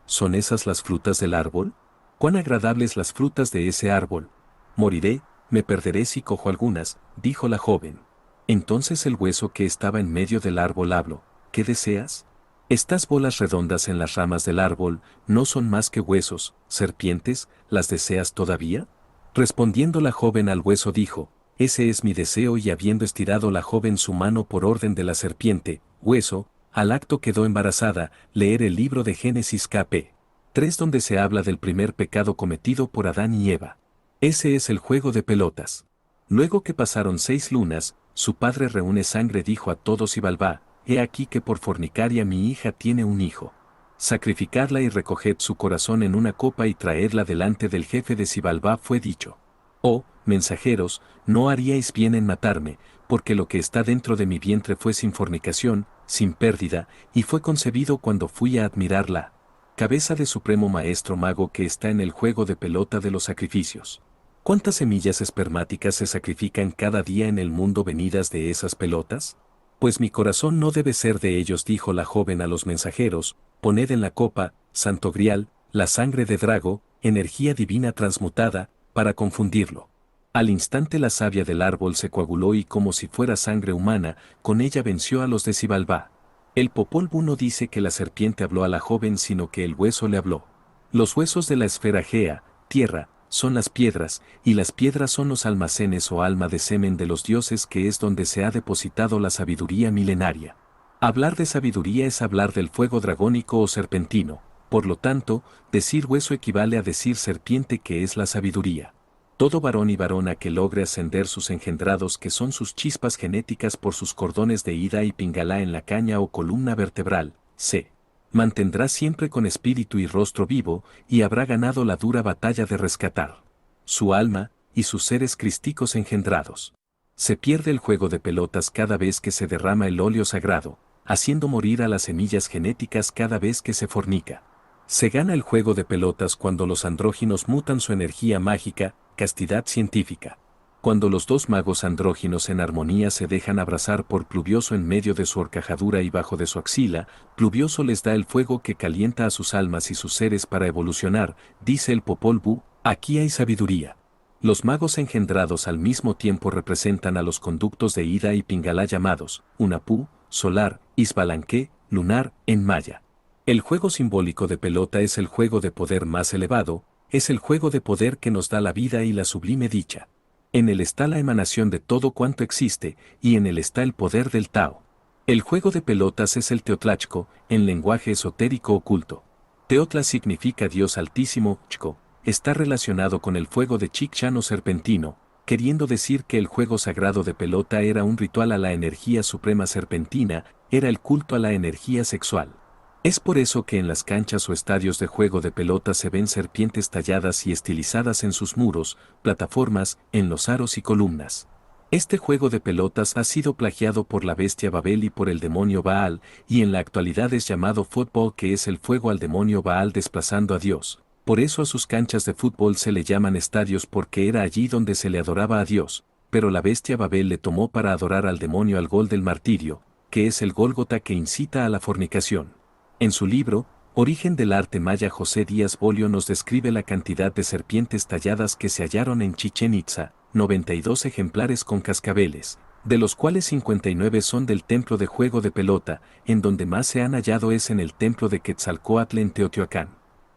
¿Son esas las frutas del árbol? ¿Cuán agradables las frutas de ese árbol? Moriré, me perderé si cojo algunas, dijo la joven. Entonces el hueso que estaba en medio del árbol habló, ¿qué deseas? Estas bolas redondas en las ramas del árbol no son más que huesos, serpientes, ¿las deseas todavía? Respondiendo la joven al hueso dijo, ese es mi deseo, y habiendo estirado la joven su mano por orden de la serpiente, hueso, al acto quedó embarazada. Leer el libro de Génesis kp. 3 donde se habla del primer pecado cometido por Adán y Eva. Ese es el juego de pelotas. Luego que pasaron 6 lunas, su padre reúne sangre, dijo a todos Xibalbá, he aquí que por fornicaria mi hija tiene un hijo. Sacrificadla y recoged su corazón en una copa y traedla delante del jefe de Xibalbá. Fue dicho. Oh, mensajeros, no haríais bien en matarme, porque lo que está dentro de mi vientre fue sin fornicación, sin pérdida, y fue concebido cuando fui a admirar la cabeza de Supremo Maestro Mago que está en el juego de pelota de los sacrificios. ¿Cuántas semillas espermáticas se sacrifican cada día en el mundo venidas de esas pelotas? Pues mi corazón no debe ser de ellos, dijo la joven a los mensajeros, poned en la copa, santo grial, la sangre de Drago, energía divina transmutada, para confundirlo. Al instante la savia del árbol se coaguló y como si fuera sangre humana, con ella venció a los de Xibalbá. El Popol Vuh no dice que la serpiente habló a la joven, sino que el hueso le habló. Los huesos de la esfera Gea, tierra, son las piedras, y las piedras son los almacenes o alma de semen de los dioses, que es donde se ha depositado la sabiduría milenaria. Hablar de sabiduría es hablar del fuego dragónico o serpentino, por lo tanto, decir hueso equivale a decir serpiente, que es la sabiduría. Todo varón y varona que logre ascender sus engendrados, que son sus chispas genéticas por sus cordones de Ida y Pingala en la caña o columna vertebral, se mantendrá siempre con espíritu y rostro vivo, y habrá ganado la dura batalla de rescatar su alma y sus seres crísticos engendrados. Se pierde el juego de pelotas cada vez que se derrama el óleo sagrado, haciendo morir a las semillas genéticas cada vez que se fornica. Se gana el juego de pelotas cuando los andróginos mutan su energía mágica, castidad científica. Cuando los dos magos andróginos en armonía se dejan abrazar por Pluvioso en medio de su horcajadura y bajo de su axila, Pluvioso les da el fuego que calienta a sus almas y sus seres para evolucionar, dice el Popol Vuh, aquí hay sabiduría. Los magos engendrados al mismo tiempo representan a los conductos de Ida y Pingala llamados, Unapú, solar, Isbalanque, lunar, en maya. El juego simbólico de pelota es el juego de poder más elevado, es el juego de poder que nos da la vida y la sublime dicha. En él está la emanación de todo cuanto existe, y en él está el poder del Tao. El juego de pelotas es el Teotlachco, en lenguaje esotérico oculto. Teotla significa Dios Altísimo, Chco, está relacionado con el fuego de Chicxán o serpentino, queriendo decir que el juego sagrado de pelota era un ritual a la energía suprema serpentina, era el culto a la energía sexual. Es por eso que en las canchas o estadios de juego de pelota se ven serpientes talladas y estilizadas en sus muros, plataformas, en los aros y columnas. Este juego de pelotas ha sido plagiado por la bestia Babel y por el demonio Baal, y en la actualidad es llamado fútbol, que es el fuego al demonio Baal desplazando a Dios. Por eso a sus canchas de fútbol se le llaman estadios, porque era allí donde se le adoraba a Dios, pero la bestia Babel le tomó para adorar al demonio al gol del martirio, que es el Gólgota que incita a la fornicación. En su libro, Origen del arte maya. José Díaz Bolio nos describe la cantidad de serpientes talladas que se hallaron en Chichén Itzá, 92 ejemplares con cascabeles, de los cuales 59 son del templo de juego de pelota, en donde más se han hallado es en el templo de Quetzalcóatl en Teotihuacán.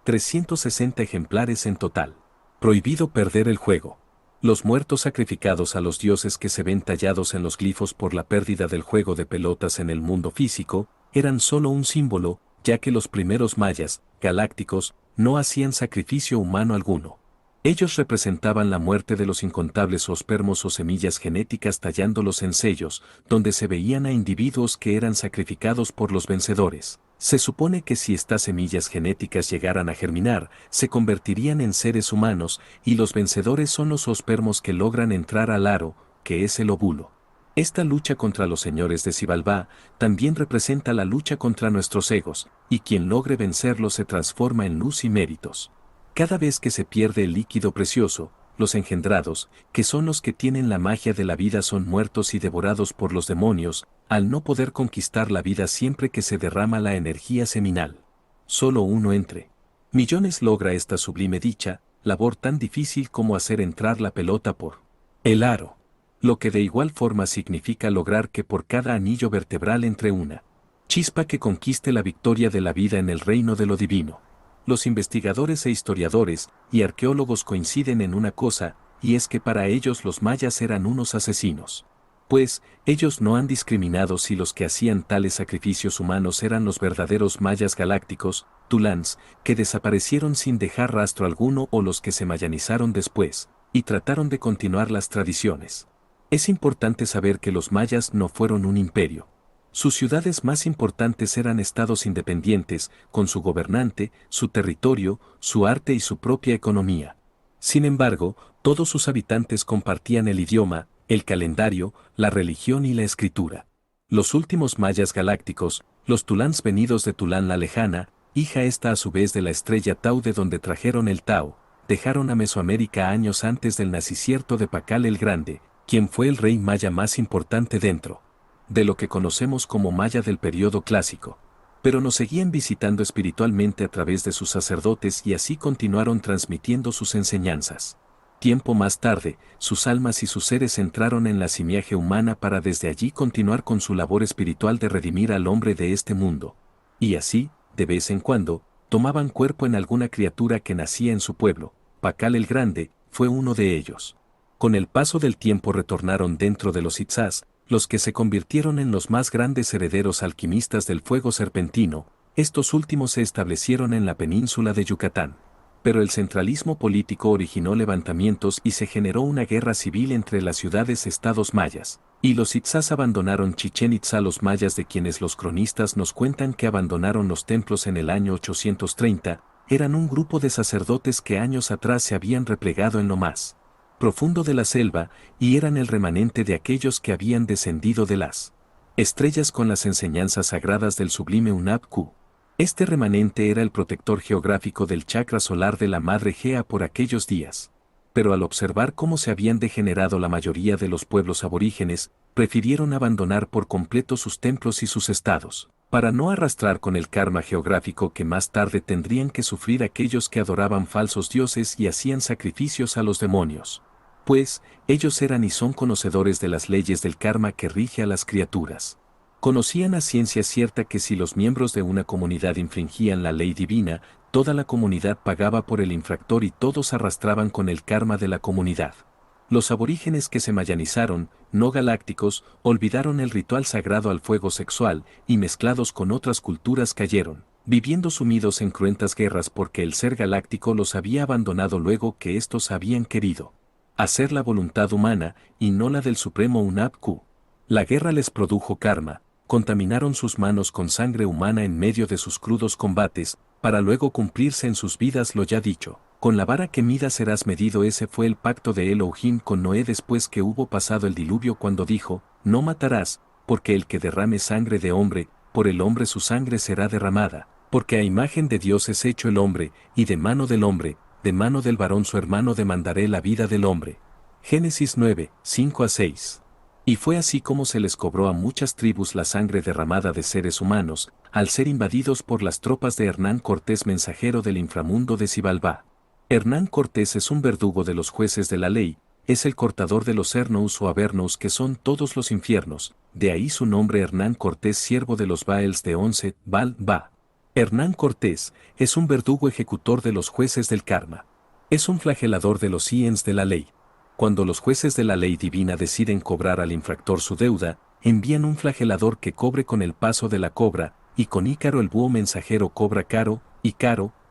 360 ejemplares en total. Prohibido perder el juego. Los muertos sacrificados a los dioses que se ven tallados en los glifos por la pérdida del juego de pelotas en el mundo físico, eran solo un símbolo, ya que los primeros mayas, galácticos, no hacían sacrificio humano alguno. Ellos representaban la muerte de los incontables ospermos o semillas genéticas tallándolos en sellos, donde se veían a individuos que eran sacrificados por los vencedores. Se supone que si estas semillas genéticas llegaran a germinar, se convertirían en seres humanos, y los vencedores son los ospermos que logran entrar al aro, que es el óvulo. Esta lucha contra los señores de Xibalbá también representa la lucha contra nuestros egos, y quien logre vencerlos se transforma en luz y méritos. Cada vez que se pierde el líquido precioso, los engendrados, que son los que tienen la magia de la vida, son muertos y devorados por los demonios, al no poder conquistar la vida siempre que se derrama la energía seminal. Solo uno entre millones logra esta sublime dicha, labor tan difícil como hacer entrar la pelota por el aro. Lo que de igual forma significa lograr que por cada anillo vertebral entre una chispa que conquiste la victoria de la vida en el reino de lo divino. Los investigadores e historiadores y arqueólogos coinciden en una cosa, y es que para ellos los mayas eran unos asesinos. Pues, ellos no han discriminado si los que hacían tales sacrificios humanos eran los verdaderos mayas galácticos, tulans, que desaparecieron sin dejar rastro alguno, o los que se mayanizaron después, y trataron de continuar las tradiciones. Es importante saber que los mayas no fueron un imperio. Sus ciudades más importantes eran estados independientes, con su gobernante, su territorio, su arte y su propia economía. Sin embargo, todos sus habitantes compartían el idioma, el calendario, la religión y la escritura. Los últimos mayas galácticos, los tulans venidos de Tulán la lejana, hija esta a su vez de la estrella Tau de donde trajeron el Tao, dejaron a Mesoamérica años antes del nacimiento de Pacal el Grande, quien fue el rey maya más importante dentro de lo que conocemos como maya del periodo clásico. Pero nos seguían visitando espiritualmente a través de sus sacerdotes y así continuaron transmitiendo sus enseñanzas. Tiempo más tarde, sus almas y sus seres entraron en la simiaje humana para desde allí continuar con su labor espiritual de redimir al hombre de este mundo. Y así, de vez en cuando, tomaban cuerpo en alguna criatura que nacía en su pueblo. Pacal el Grande fue uno de ellos. Con el paso del tiempo retornaron dentro de los Itzás, los que se convirtieron en los más grandes herederos alquimistas del fuego serpentino. Estos últimos se establecieron en la península de Yucatán. Pero el centralismo político originó levantamientos y se generó una guerra civil entre las ciudades-estados mayas, y los Itzás abandonaron Chichén Itzá. Los mayas, de quienes los cronistas nos cuentan que abandonaron los templos en el año 830, eran un grupo de sacerdotes que años atrás se habían replegado en lo más profundo de la selva, y eran el remanente de aquellos que habían descendido de las estrellas con las enseñanzas sagradas del sublime Hunab-Ku. Este remanente era el protector geográfico del chakra solar de la madre Gea por aquellos días. Pero al observar cómo se habían degenerado la mayoría de los pueblos aborígenes, prefirieron abandonar por completo sus templos y sus estados, para no arrastrar con el karma geográfico que más tarde tendrían que sufrir aquellos que adoraban falsos dioses y hacían sacrificios a los demonios. Pues, ellos eran y son conocedores de las leyes del karma que rige a las criaturas. Conocían a ciencia cierta que si los miembros de una comunidad infringían la ley divina, toda la comunidad pagaba por el infractor y todos arrastraban con el karma de la comunidad. Los aborígenes que se mayanizaron, no galácticos, olvidaron el ritual sagrado al fuego sexual y mezclados con otras culturas cayeron, viviendo sumidos en cruentas guerras porque el ser galáctico los había abandonado luego que éstos habían querido hacer la voluntad humana y no la del supremo Hunab-Ku. La guerra les produjo karma, contaminaron sus manos con sangre humana en medio de sus crudos combates, para luego cumplirse en sus vidas lo ya dicho. Con la vara que midas serás medido. Ese fue el pacto de Elohim con Noé después que hubo pasado el diluvio, cuando dijo: no matarás, porque el que derrame sangre de hombre, por el hombre su sangre será derramada, porque a imagen de Dios es hecho el hombre, y de mano del hombre, de mano del varón su hermano demandaré la vida del hombre. Génesis 9, 5-6. Y fue así como se les cobró a muchas tribus la sangre derramada de seres humanos, al ser invadidos por las tropas de Hernán Cortés, mensajero del inframundo de Xibalbá. Hernán Cortés es un verdugo de los jueces de la ley, es el cortador de los Hernous o Avernous, que son todos los infiernos, de ahí su nombre Hernán Cortés, siervo de los Baels de Once, Baal, Ba. Hernán Cortés es un verdugo ejecutor de los jueces del karma. Es un flagelador de los Iens de la ley. Cuando los jueces de la ley divina deciden cobrar al infractor su deuda, envían un flagelador que cobre con el paso de la cobra, y con Ícaro el búho mensajero cobra caro,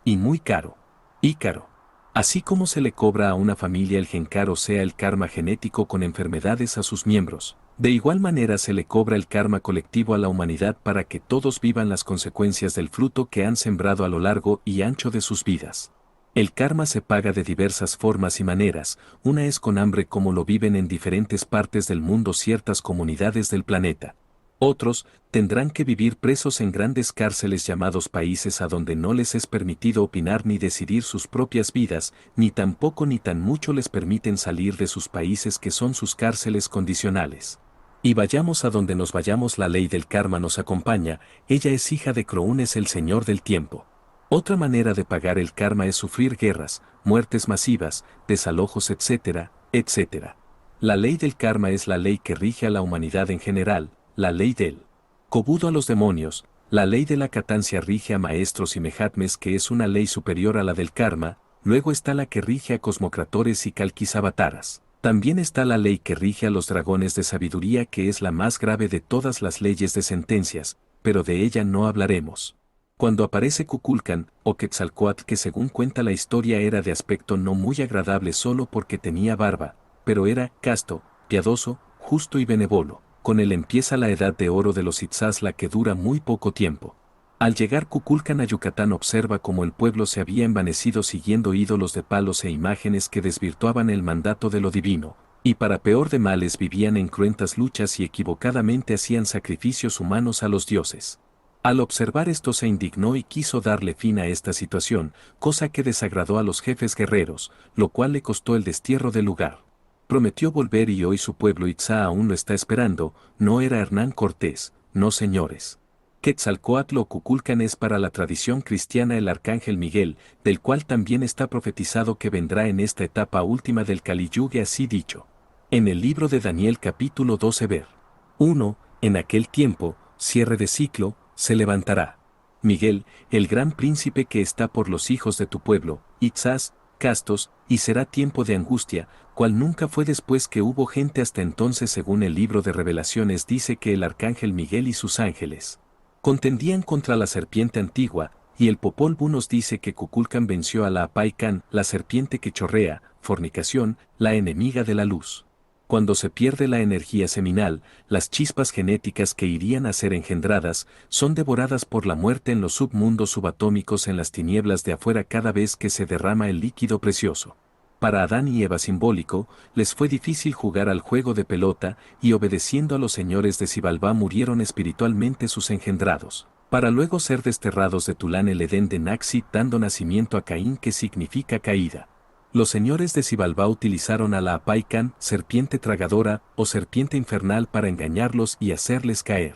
y muy caro. Ícaro. Así como se le cobra a una familia el gencaro, sea el karma genético con enfermedades a sus miembros, de igual manera se le cobra el karma colectivo a la humanidad para que todos vivan las consecuencias del fruto que han sembrado a lo largo y ancho de sus vidas. El karma se paga de diversas formas y maneras, una es con hambre, como lo viven en diferentes partes del mundo ciertas comunidades del planeta. Otros tendrán que vivir presos en grandes cárceles llamados países, a donde no les es permitido opinar ni decidir sus propias vidas, ni tampoco ni tan mucho les permiten salir de sus países, que son sus cárceles condicionales. Y vayamos a donde nos vayamos, la ley del karma nos acompaña, ella es hija de Croún, es el señor del tiempo. Otra manera de pagar el karma es sufrir guerras, muertes masivas, desalojos, etcétera, etcétera. La ley del karma es la ley que rige a la humanidad en general, la ley del cobudo a los demonios, la ley de la catancia rige a maestros y mejatmes, que es una ley superior a la del karma, luego está la que rige a cosmocratores y calquisavataras. También está la ley que rige a los dragones de sabiduría, que es la más grave de todas las leyes de sentencias, pero de ella no hablaremos. Cuando aparece Cuculcán, o Quetzalcóatl, que según cuenta la historia era de aspecto no muy agradable solo porque tenía barba, pero era casto, piadoso, justo y benévolo. Con él empieza la edad de oro de los Itzás, la que dura muy poco tiempo. Al llegar Cuculcán a Yucatán, observa cómo el pueblo se había envanecido siguiendo ídolos de palos e imágenes que desvirtuaban el mandato de lo divino, y para peor de males vivían en cruentas luchas y equivocadamente hacían sacrificios humanos a los dioses. Al observar esto se indignó y quiso darle fin a esta situación, cosa que desagradó a los jefes guerreros, lo cual le costó el destierro del lugar. Prometió volver y hoy su pueblo Itzá aún lo está esperando. No era Hernán Cortés, no señores. Quetzalcóatl o Cuculcán es para la tradición cristiana el arcángel Miguel, del cual también está profetizado que vendrá en esta etapa última del Kali Yuga, así dicho. En el libro de Daniel capítulo 12 ver. 1. En aquel tiempo, cierre de ciclo, se levantará Miguel, el gran príncipe que está por los hijos de tu pueblo, Itzás, castos, y será tiempo de angustia, cual nunca fue después que hubo gente hasta entonces. Según el libro de Revelaciones dice que el arcángel Miguel y sus ángeles contendían contra la serpiente antigua, y el Popol Vuh nos dice que Cuculcán venció a la Apaicán, la serpiente que chorrea, fornicación, la enemiga de la luz. Cuando se pierde la energía seminal, las chispas genéticas que irían a ser engendradas son devoradas por la muerte en los submundos subatómicos, en las tinieblas de afuera, cada vez que se derrama el líquido precioso. Para Adán y Eva simbólico, les fue difícil jugar al juego de pelota, y obedeciendo a los señores de Xibalbá murieron espiritualmente sus engendrados, para luego ser desterrados de Tulán, el Edén de Naxi, dando nacimiento a Caín, que significa caída. Los señores de Xibalbá utilizaron a la Apaicán, serpiente tragadora, o serpiente infernal, para engañarlos y hacerles caer.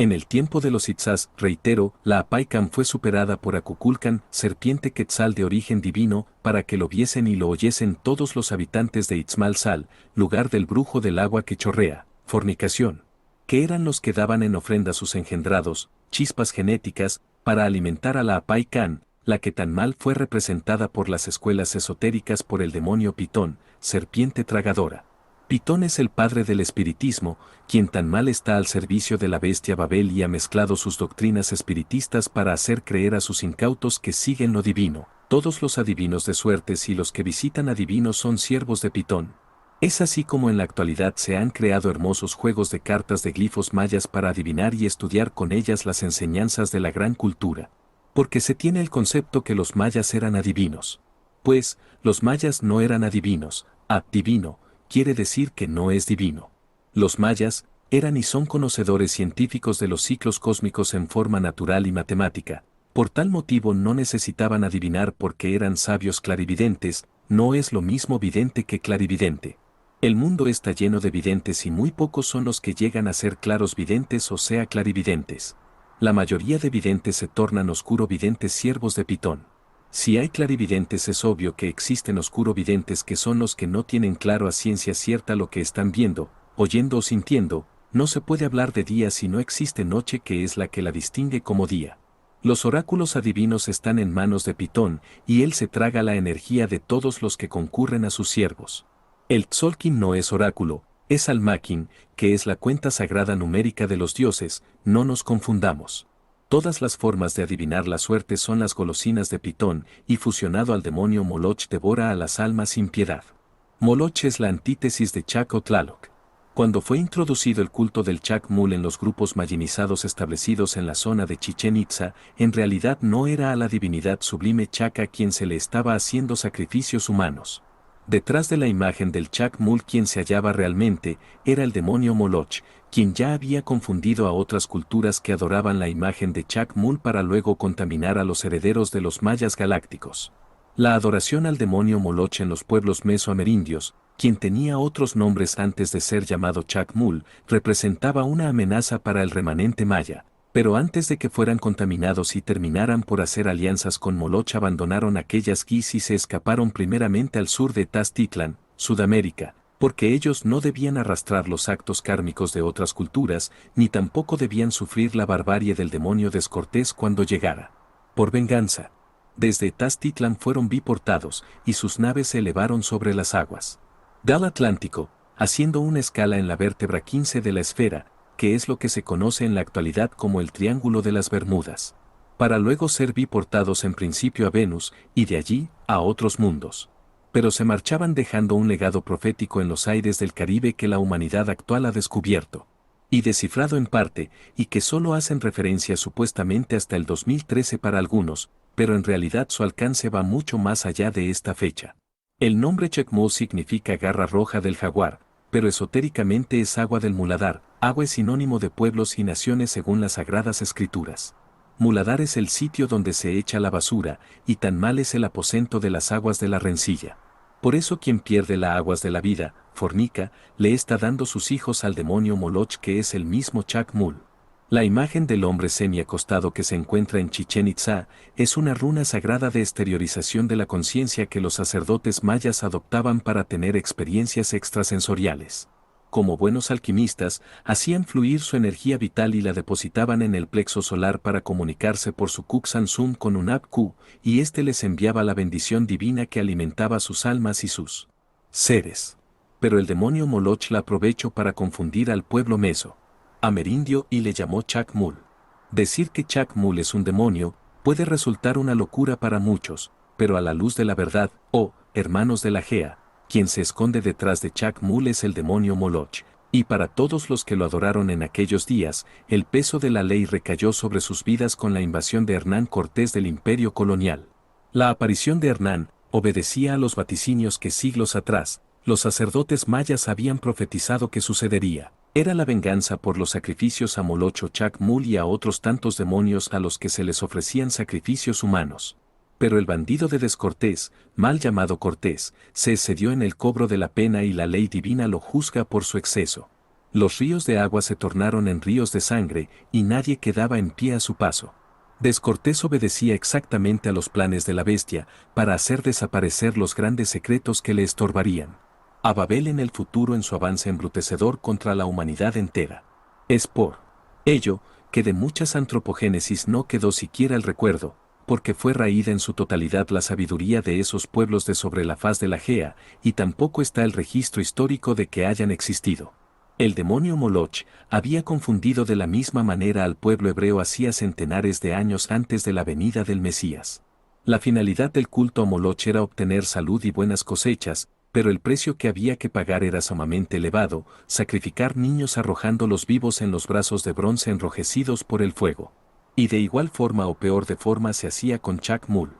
En el tiempo de los Itzás, reitero, la Apaicán fue superada por Acuculcán, serpiente quetzal de origen divino, para que lo viesen y lo oyesen todos los habitantes de Itzmalsal, lugar del brujo del agua que chorrea, fornicación, que eran los que daban en ofrenda sus engendrados, chispas genéticas, para alimentar a la Apaicán, la que tan mal fue representada por las escuelas esotéricas por el demonio Pitón, serpiente tragadora. Pitón es el padre del espiritismo, quien tan mal está al servicio de la bestia Babel y ha mezclado sus doctrinas espiritistas para hacer creer a sus incautos que siguen lo divino. Todos los adivinos de suertes y los que visitan adivinos son siervos de Pitón. Es así como en la actualidad se han creado hermosos juegos de cartas de glifos mayas para adivinar y estudiar con ellas las enseñanzas de la gran cultura. Porque se tiene el concepto que los mayas eran adivinos. Pues, los mayas no eran adivinos. Adivino quiere decir que no es divino. Los mayas eran y son conocedores científicos de los ciclos cósmicos en forma natural y matemática. Por tal motivo no necesitaban adivinar, porque eran sabios clarividentes. No es lo mismo vidente que clarividente. El mundo está lleno de videntes y muy pocos son los que llegan a ser claros videntes o sea clarividentes. La mayoría de videntes se tornan oscuro videntes siervos de Pitón. Si hay clarividentes es obvio que existen oscuro videntes que son los que no tienen claro a ciencia cierta lo que están viendo, oyendo o sintiendo. No se puede hablar de día si no existe noche que es la que la distingue como día. Los oráculos adivinos están en manos de Pitón y él se traga la energía de todos los que concurren a sus siervos. El Tzolk'in no es oráculo, es Almaquin, que es la cuenta sagrada numérica de los dioses, no nos confundamos. Todas las formas de adivinar la suerte son las golosinas de Pitón, y fusionado al demonio Moloch devora a las almas sin piedad. Moloch es la antítesis de Chak o Tlaloc. Cuando fue introducido el culto del Chak-Mul en los grupos mayinizados establecidos en la zona de Chichén Itzá, en realidad no era a la divinidad sublime Chak a quien se le estaba haciendo sacrificios humanos. Detrás de la imagen del Chak-Mul quien se hallaba realmente, era el demonio Moloch, quien ya había confundido a otras culturas que adoraban la imagen de Chak-Mul para luego contaminar a los herederos de los mayas galácticos. La adoración al demonio Moloch en los pueblos mesoamerindios, quien tenía otros nombres antes de ser llamado Chak-Mul, representaba una amenaza para el remanente maya, pero antes de que fueran contaminados y terminaran por hacer alianzas con Moloch abandonaron aquellas guis y se escaparon primeramente al sur de Taztitlán, Sudamérica, porque ellos no debían arrastrar los actos kármicos de otras culturas, ni tampoco debían sufrir la barbarie del demonio descortés cuando llegara. Por venganza, desde Taztitlán fueron biportados, y sus naves se elevaron sobre las aguas del Atlántico, haciendo una escala en la vértebra 15 de la esfera, que es lo que se conoce en la actualidad como el Triángulo de las Bermudas, para luego ser biportados en principio a Venus y de allí a otros mundos. Pero se marchaban dejando un legado profético en los aires del Caribe que la humanidad actual ha descubierto y descifrado en parte, y que solo hacen referencia supuestamente hasta el 2013 para algunos, pero en realidad su alcance va mucho más allá de esta fecha. El nombre Chacmol significa garra roja del jaguar, pero esotéricamente es agua del muladar. Agua es sinónimo de pueblos y naciones según las sagradas escrituras. Muladar es el sitio donde se echa la basura, y tan mal es el aposento de las aguas de la rencilla. Por eso quien pierde las aguas de la vida, fornica, le está dando sus hijos al demonio Moloch que es el mismo Chacmul. La imagen del hombre semi-acostado que se encuentra en Chichén Itzá es una runa sagrada de exteriorización de la conciencia que los sacerdotes mayas adoptaban para tener experiencias extrasensoriales. Como buenos alquimistas, hacían fluir su energía vital y la depositaban en el plexo solar para comunicarse por su Kuk-Sansum con un Ab-Ku, y éste les enviaba la bendición divina que alimentaba sus almas y sus seres. Pero el demonio Moloch la aprovechó para confundir al pueblo meso amerindio y le llamó Chacmul. Decir que Chacmul es un demonio puede resultar una locura para muchos, pero a la luz de la verdad, hermanos de la Gea, quien se esconde detrás de Chacmul es el demonio Moloch, y para todos los que lo adoraron en aquellos días, el peso de la ley recayó sobre sus vidas con la invasión de Hernán Cortés del imperio colonial. La aparición de Hernán obedecía a los vaticinios que siglos atrás, los sacerdotes mayas habían profetizado que sucedería. Era la venganza por los sacrificios a Moloch o Chacmul y a otros tantos demonios a los que se les ofrecían sacrificios humanos. Pero el bandido de descortés, mal llamado Cortés, se excedió en el cobro de la pena y la ley divina lo juzga por su exceso. Los ríos de agua se tornaron en ríos de sangre y nadie quedaba en pie a su paso. Descortés obedecía exactamente a los planes de la bestia para hacer desaparecer los grandes secretos que le estorbarían a Babel en el futuro en su avance embrutecedor contra la humanidad entera. Es por ello que de muchas antropogénesis no quedó siquiera el recuerdo, porque fue raída en su totalidad la sabiduría de esos pueblos de sobre la faz de la Gea, y tampoco está el registro histórico de que hayan existido. El demonio Moloch había confundido de la misma manera al pueblo hebreo hacía centenares de años antes de la venida del Mesías. La finalidad del culto a Moloch era obtener salud y buenas cosechas, pero el precio que había que pagar era sumamente elevado, sacrificar niños arrojándolos vivos en los brazos de bronce enrojecidos por el fuego. Y de igual forma o peor de forma se hacía con Chacmul.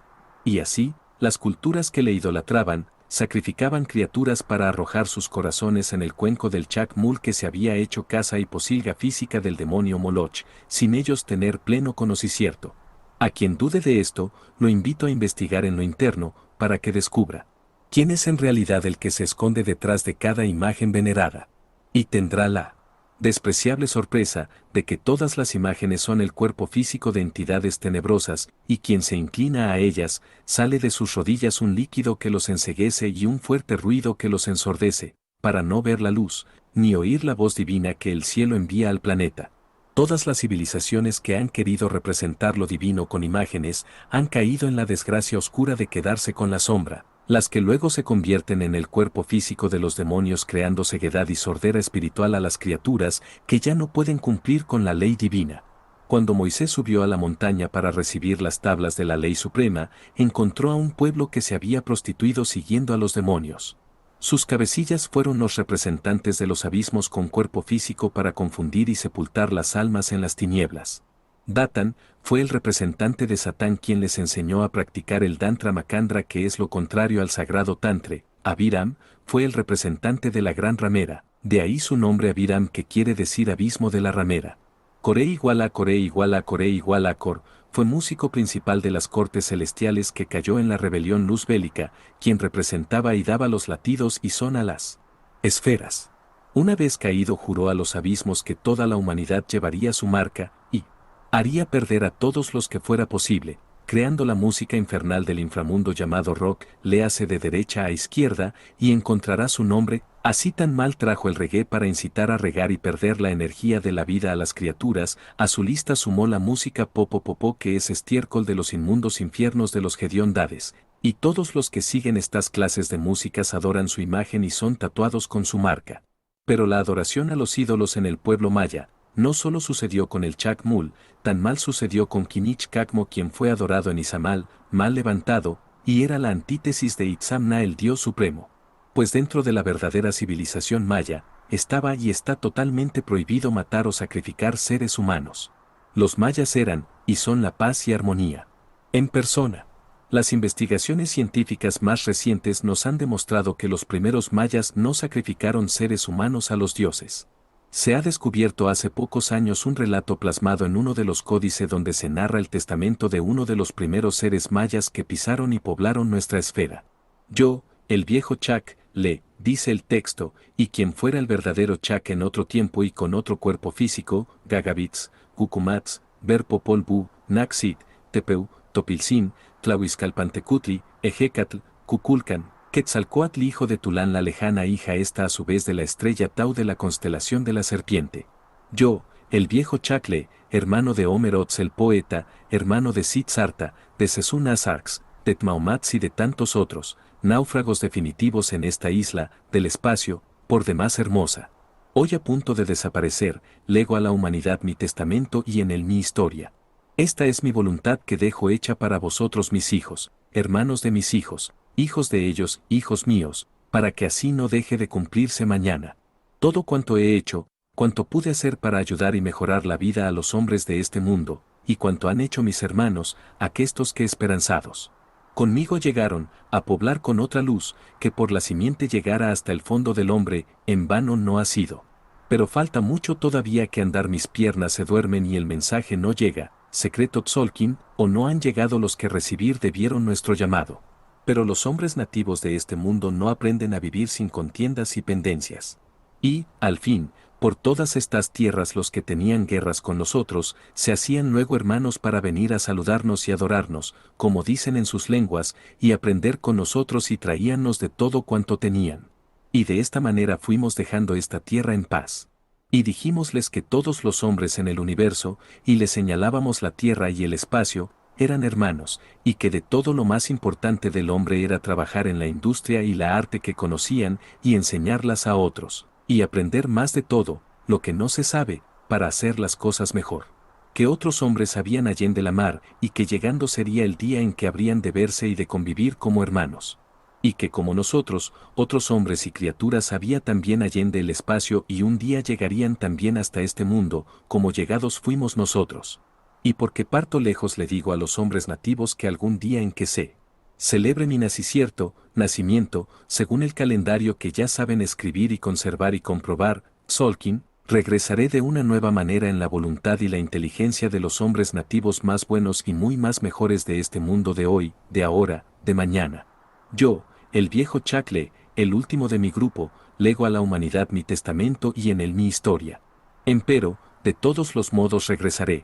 Y así, las culturas que le idolatraban, sacrificaban criaturas para arrojar sus corazones en el cuenco del Chacmul que se había hecho casa y posilga física del demonio Moloch, sin ellos tener pleno conocimiento. A quien dude de esto, lo invito a investigar en lo interno, para que descubra ¿Quién es en realidad el que se esconde detrás de cada imagen venerada? Y tendrá la despreciable sorpresa de que todas las imágenes son el cuerpo físico de entidades tenebrosas, y quien se inclina a ellas, sale de sus rodillas un líquido que los enceguece y un fuerte ruido que los ensordece, para no ver la luz, ni oír la voz divina que el cielo envía al planeta. Todas las civilizaciones que han querido representar lo divino con imágenes han caído en la desgracia oscura de quedarse con la sombra, las que luego se convierten en el cuerpo físico de los demonios creando ceguedad y sordera espiritual a las criaturas que ya no pueden cumplir con la ley divina. Cuando Moisés subió a la montaña para recibir las tablas de la ley suprema, encontró a un pueblo que se había prostituido siguiendo a los demonios. Sus cabecillas fueron los representantes de los abismos con cuerpo físico para confundir y sepultar las almas en las tinieblas. Datan fue el representante de Satán quien les enseñó a practicar el Tantra Makandra, que es lo contrario al sagrado Tantre. Abiram fue el representante de la gran ramera, de ahí su nombre Abiram, que quiere decir abismo de la ramera. Coré igual a Coré igual a Coré igual a Cor, fue músico principal de las cortes celestiales que cayó en la rebelión luz bélica, quien representaba y daba los latidos y son a las esferas. Una vez caído juró a los abismos que toda la humanidad llevaría su marca, y haría perder a todos los que fuera posible, creando la música infernal del inframundo llamado rock, léase de derecha a izquierda, y encontrará su nombre. Así tan mal trajo el reggae para incitar a regar y perder la energía de la vida a las criaturas. A su lista sumó la música popopopó, que es estiércol de los inmundos infiernos de los Hediondades, y todos los que siguen estas clases de músicas adoran su imagen y son tatuados con su marca. Pero la adoración a los ídolos en el pueblo maya no solo sucedió con el Chacmul, tan mal sucedió con Kinich Cacmo, quien fue adorado en Izamal, mal levantado, y era la antítesis de Itzamna, el dios supremo. Pues dentro de la verdadera civilización maya, estaba y está totalmente prohibido matar o sacrificar seres humanos. Los mayas eran, y son la paz y armonía en persona. Las investigaciones científicas más recientes nos han demostrado que los primeros mayas no sacrificaron seres humanos a los dioses. Se ha descubierto hace pocos años un relato plasmado en uno de los códices donde se narra el testamento de uno de los primeros seres mayas que pisaron y poblaron nuestra esfera. Yo, el viejo Chac, le, dice el texto, y quien fuera el verdadero Chac en otro tiempo y con otro cuerpo físico, Gagavitz, Cucumats, Verpopol-Bu, Naxit, Tepeu, Topilzin, Tlahuizcalpantecutli, Ejecatl, Cuculcan, Quetzalcóatl, hijo de Tulán, la lejana hija esta a su vez de la estrella Tau de la constelación de la serpiente. Yo, el viejo Chacle, hermano de Homer Ots el poeta, hermano de Siddhartha, de Sesun Asarx, de Tmaomats y de tantos otros, náufragos definitivos en esta isla, del espacio, por demás hermosa. Hoy a punto de desaparecer, lego a la humanidad mi testamento y en él mi historia. Esta es mi voluntad que dejo hecha para vosotros mis hijos, hermanos de mis hijos, hijos de ellos, hijos míos, para que así no deje de cumplirse mañana. Todo cuanto he hecho, cuanto pude hacer para ayudar y mejorar la vida a los hombres de este mundo, y cuanto han hecho mis hermanos, aquestos que esperanzados conmigo llegaron, a poblar con otra luz, que por la simiente llegara hasta el fondo del hombre, en vano no ha sido. Pero falta mucho todavía que andar, mis piernas se duermen y el mensaje no llega, secreto Tzolkin, o no han llegado los que recibir debieron nuestro llamado. Pero los hombres nativos de este mundo no aprenden a vivir sin contiendas y pendencias. Y, al fin, por todas estas tierras los que tenían guerras con nosotros, se hacían luego hermanos para venir a saludarnos y adorarnos, como dicen en sus lenguas, y aprender con nosotros y traíannos de todo cuanto tenían. Y de esta manera fuimos dejando esta tierra en paz. Y dijímosles que todos los hombres en el universo, y les señalábamos la tierra y el espacio, eran hermanos, y que de todo lo más importante del hombre era trabajar en la industria y la arte que conocían, y enseñarlas a otros, y aprender más de todo, lo que no se sabe, para hacer las cosas mejor. Que otros hombres habían allende la mar, y que llegando sería el día en que habrían de verse y de convivir como hermanos. Y que como nosotros, otros hombres y criaturas había también allende el espacio y un día llegarían también hasta este mundo, como llegados fuimos nosotros. Y porque parto lejos le digo a los hombres nativos que algún día en que se celebre mi nacimiento, según el calendario que ya saben escribir y conservar y comprobar, Tzolkin, regresaré de una nueva manera en la voluntad y la inteligencia de los hombres nativos más buenos y muy más mejores de este mundo de hoy, de ahora, de mañana. Yo, el viejo Chacle, el último de mi grupo, lego a la humanidad mi testamento y en él mi historia. Empero, de todos los modos regresará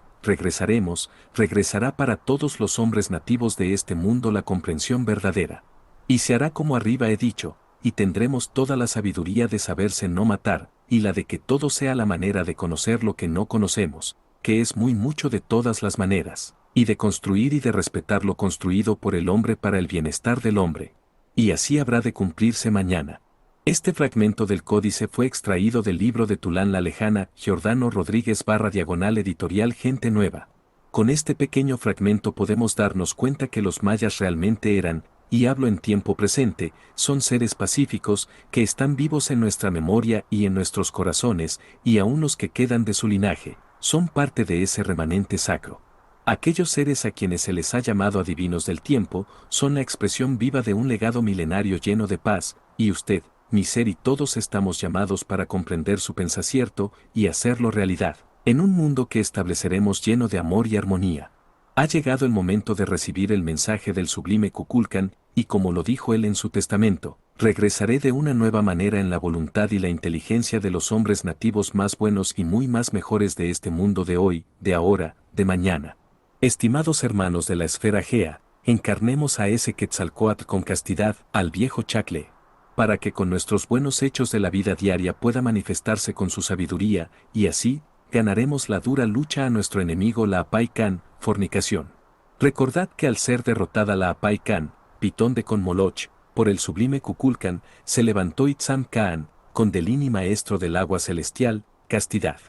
para todos los hombres nativos de este mundo la comprensión verdadera. Y se hará como arriba he dicho, y tendremos toda la sabiduría de saberse no matar, y la de que todo sea la manera de conocer lo que no conocemos, que es muy mucho de todas las maneras, y de construir y de respetar lo construido por el hombre para el bienestar del hombre. Y así habrá de cumplirse mañana. Este fragmento del códice fue extraído del libro de Tulán la Lejana, Giordano Rodríguez /diagonal editorial Gente Nueva. Con este pequeño fragmento podemos darnos cuenta que los mayas realmente eran, y hablo en tiempo presente, son seres pacíficos que están vivos en nuestra memoria y en nuestros corazones, y aún los que quedan de su linaje, son parte de ese remanente sacro. Aquellos seres a quienes se les ha llamado adivinos del tiempo, son la expresión viva de un legado milenario lleno de paz, y usted, mi ser y todos estamos llamados para comprender su pensacierto y hacerlo realidad, en un mundo que estableceremos lleno de amor y armonía. Ha llegado el momento de recibir el mensaje del sublime Kukulkan, y como lo dijo él en su testamento, regresaré de una nueva manera en la voluntad y la inteligencia de los hombres nativos más buenos y muy más mejores de este mundo de hoy, de ahora, de mañana. Estimados hermanos de la esfera Gea, encarnemos a ese Quetzalcóatl con castidad, al viejo Chacle, para que con nuestros buenos hechos de la vida diaria pueda manifestarse con su sabiduría, y así, ganaremos la dura lucha a nuestro enemigo la Apay-Can, fornicación. Recordad que al ser derrotada la Apay-Can, Pitón de Conmoloch, por el sublime Kukulkan, se levantó Itzam-Kaan, Condelini maestro del agua celestial, castidad.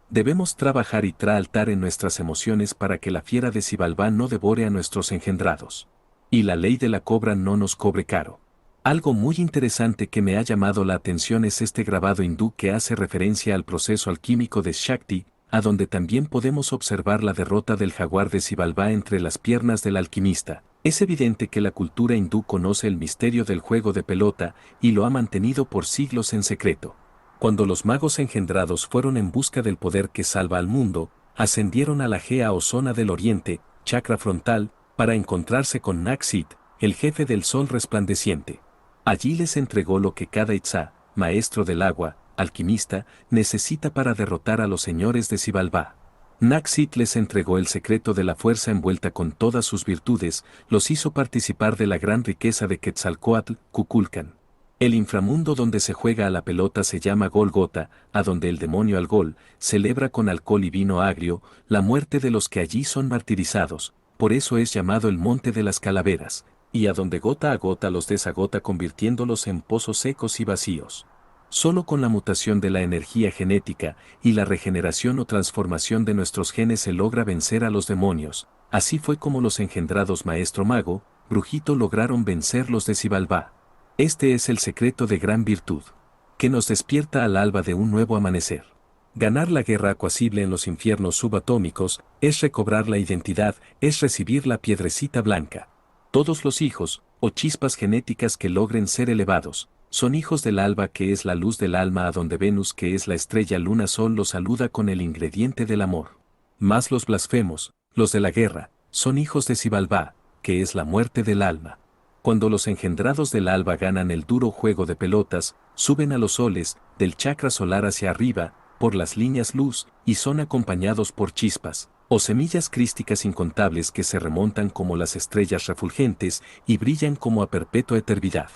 Debemos trabajar y traaltar en nuestras emociones para que la fiera de Xibalbá no devore a nuestros engendrados. Y la ley de la cobra no nos cobre caro. Algo muy interesante que me ha llamado la atención es este grabado hindú que hace referencia al proceso alquímico de Shakti, a donde también podemos observar la derrota del jaguar de Xibalbá entre las piernas del alquimista. Es evidente que la cultura hindú conoce el misterio del juego de pelota y lo ha mantenido por siglos en secreto. Cuando los magos engendrados fueron en busca del poder que salva al mundo, ascendieron a la Gea o zona del oriente, chakra frontal, para encontrarse con Naxit, el jefe del sol resplandeciente. Allí les entregó lo que cada Itzá, maestro del agua, alquimista, necesita para derrotar a los señores de Xibalbá. Naxit les entregó el secreto de la fuerza envuelta con todas sus virtudes, los hizo participar de la gran riqueza de Quetzalcóatl, Kukulkan. El inframundo donde se juega a la pelota se llama Golgota, a donde el demonio Algol celebra con alcohol y vino agrio la muerte de los que allí son martirizados, por eso es llamado el Monte de las Calaveras, y a donde gota a gota los desagota convirtiéndolos en pozos secos y vacíos. Solo con la mutación de la energía genética y la regeneración o transformación de nuestros genes se logra vencer a los demonios. Así fue como los engendrados Maestro Mago, Brujito lograron vencer los de Xibalbá. Este es el secreto de gran virtud, que nos despierta al alba de un nuevo amanecer. Ganar la guerra acuasible en los infiernos subatómicos es recobrar la identidad, es recibir la piedrecita blanca. Todos los hijos, o chispas genéticas que logren ser elevados, son hijos del alba que es la luz del alma a donde Venus que es la estrella luna sol los saluda con el ingrediente del amor. Mas los blasfemos, los de la guerra, son hijos de Xibalbá, que es la muerte del alma. Cuando los engendrados del alba ganan el duro juego de pelotas, suben a los soles, del chakra solar hacia arriba, por las líneas luz, y son acompañados por chispas, o semillas crísticas incontables que se remontan como las estrellas refulgentes y brillan como a perpetua eternidad.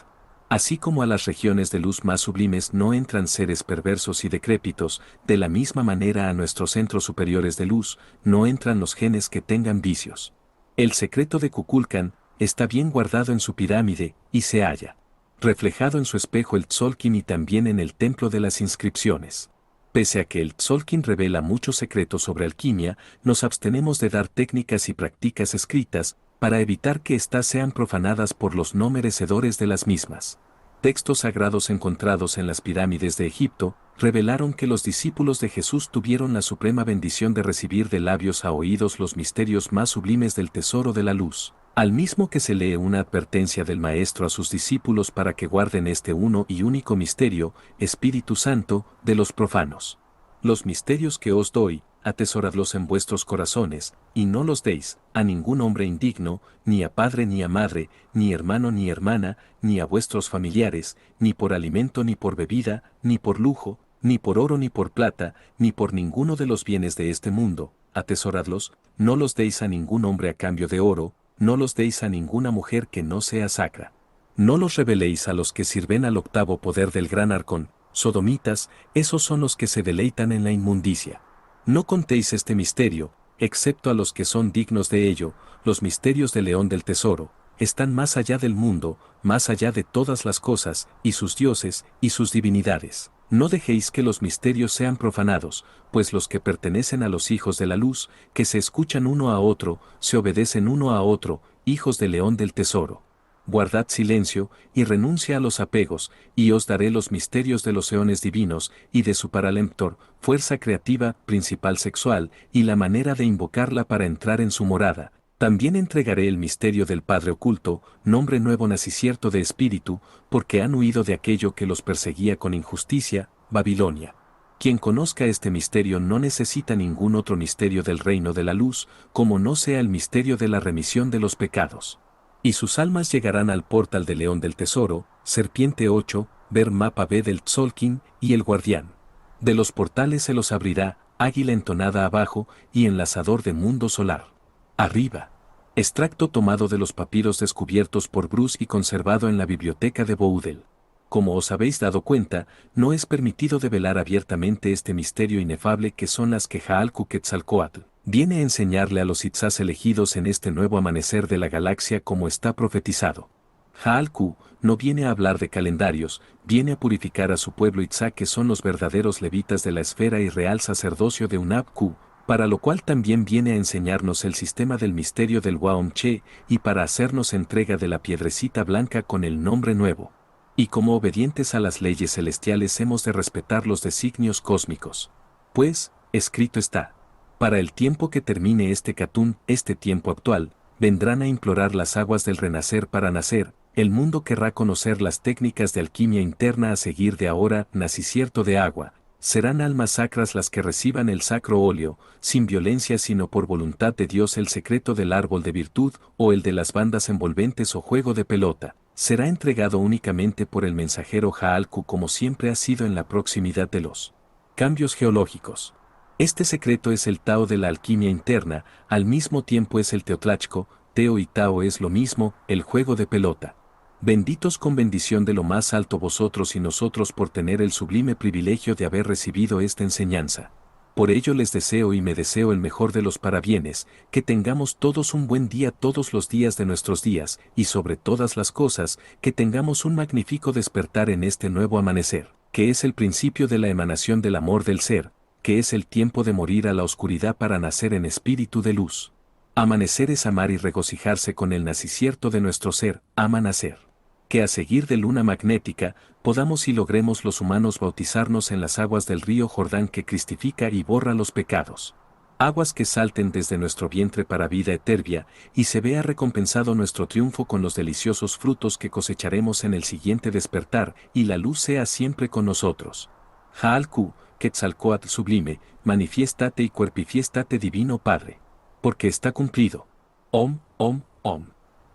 Así como a las regiones de luz más sublimes no entran seres perversos y decrépitos, de la misma manera a nuestros centros superiores de luz no entran los genes que tengan vicios. El secreto de Kukulkan está bien guardado en su pirámide, y se halla reflejado en su espejo el Tzolk'in y también en el templo de las inscripciones. Pese a que el Tzolk'in revela muchos secretos sobre alquimia, nos abstenemos de dar técnicas y prácticas escritas, para evitar que éstas sean profanadas por los no merecedores de las mismas. Textos sagrados encontrados en las pirámides de Egipto, revelaron que los discípulos de Jesús tuvieron la suprema bendición de recibir de labios a oídos los misterios más sublimes del tesoro de la luz. Al mismo que se lee una advertencia del Maestro a sus discípulos para que guarden este uno y único misterio, Espíritu Santo, de los profanos. Los misterios que os doy, atesoradlos en vuestros corazones, y no los deis a ningún hombre indigno, ni a padre ni a madre, ni hermano ni hermana, ni a vuestros familiares, ni por alimento ni por bebida, ni por lujo, ni por oro ni por plata, ni por ninguno de los bienes de este mundo, atesoradlos, no los deis a ningún hombre a cambio de oro, no los deis a ninguna mujer que no sea sacra. No los reveléis a los que sirven al octavo poder del gran arcón, sodomitas, esos son los que se deleitan en la inmundicia. No contéis este misterio, excepto a los que son dignos de ello, los misterios del león del tesoro, están más allá del mundo, más allá de todas las cosas, y sus dioses, y sus divinidades. No dejéis que los misterios sean profanados, pues los que pertenecen a los hijos de la luz, que se escuchan uno a otro, se obedecen uno a otro, hijos del león del tesoro. Guardad silencio, y renuncia a los apegos, y os daré los misterios de los eones divinos, y de su Paralemptor, fuerza creativa, principal sexual, y la manera de invocarla para entrar en su morada. También entregaré el misterio del Padre oculto, nombre nuevo nacicierto de espíritu, porque han huido de aquello que los perseguía con injusticia, Babilonia. Quien conozca este misterio no necesita ningún otro misterio del reino de la luz, como no sea el misterio de la remisión de los pecados. Y sus almas llegarán al portal del león del tesoro, serpiente 8, ver mapa B del Tzolk'in, y el guardián. De los portales se los abrirá, águila entonada abajo, y enlazador de mundo solar. Arriba. Extracto tomado de los papiros descubiertos por Bruce y conservado en la biblioteca de Boudel. Como os habéis dado cuenta, no es permitido develar abiertamente este misterio inefable que son las que Jaalku-Quetzalcóatl viene a enseñarle a los Itzás elegidos en este nuevo amanecer de la galaxia como está profetizado. Jaalku no viene a hablar de calendarios, viene a purificar a su pueblo Itzá que son los verdaderos levitas de la esfera y real sacerdocio de Unab-Ku, para lo cual también viene a enseñarnos el sistema del misterio del Waom-Che y para hacernos entrega de la piedrecita blanca con el nombre nuevo. Y como obedientes a las leyes celestiales hemos de respetar los designios cósmicos. Pues, escrito está. Para el tiempo que termine este Catún, este tiempo actual, vendrán a implorar las aguas del renacer para nacer, el mundo querrá conocer las técnicas de alquimia interna a seguir de ahora, nacicierto de agua. Serán almas sacras las que reciban el sacro óleo, sin violencia sino por voluntad de Dios el secreto del árbol de virtud o el de las bandas envolventes o juego de pelota. Será entregado únicamente por el mensajero Jaalku como siempre ha sido en la proximidad de los cambios geológicos. Este secreto es el Tao de la alquimia interna, al mismo tiempo es el Teotlachco, Teo y Tao es lo mismo, el juego de pelota. Benditos con bendición de lo más alto vosotros y nosotros por tener el sublime privilegio de haber recibido esta enseñanza. Por ello les deseo y me deseo el mejor de los parabienes, que tengamos todos un buen día todos los días de nuestros días, y sobre todas las cosas, que tengamos un magnífico despertar en este nuevo amanecer, que es el principio de la emanación del amor del ser, que es el tiempo de morir a la oscuridad para nacer en espíritu de luz. Amanecer es amar y regocijarse con el nacicierto de nuestro ser, amanecer. Que a seguir de luna magnética, podamos y logremos los humanos bautizarnos en las aguas del río Jordán que cristifica y borra los pecados. Aguas que salten desde nuestro vientre para vida eterna, y se vea recompensado nuestro triunfo con los deliciosos frutos que cosecharemos en el siguiente despertar, y la luz sea siempre con nosotros. Jaalku, Quetzalcóatl sublime, manifiéstate y cuerpifiéstate divino Padre. Porque está cumplido. Om, Om, Om.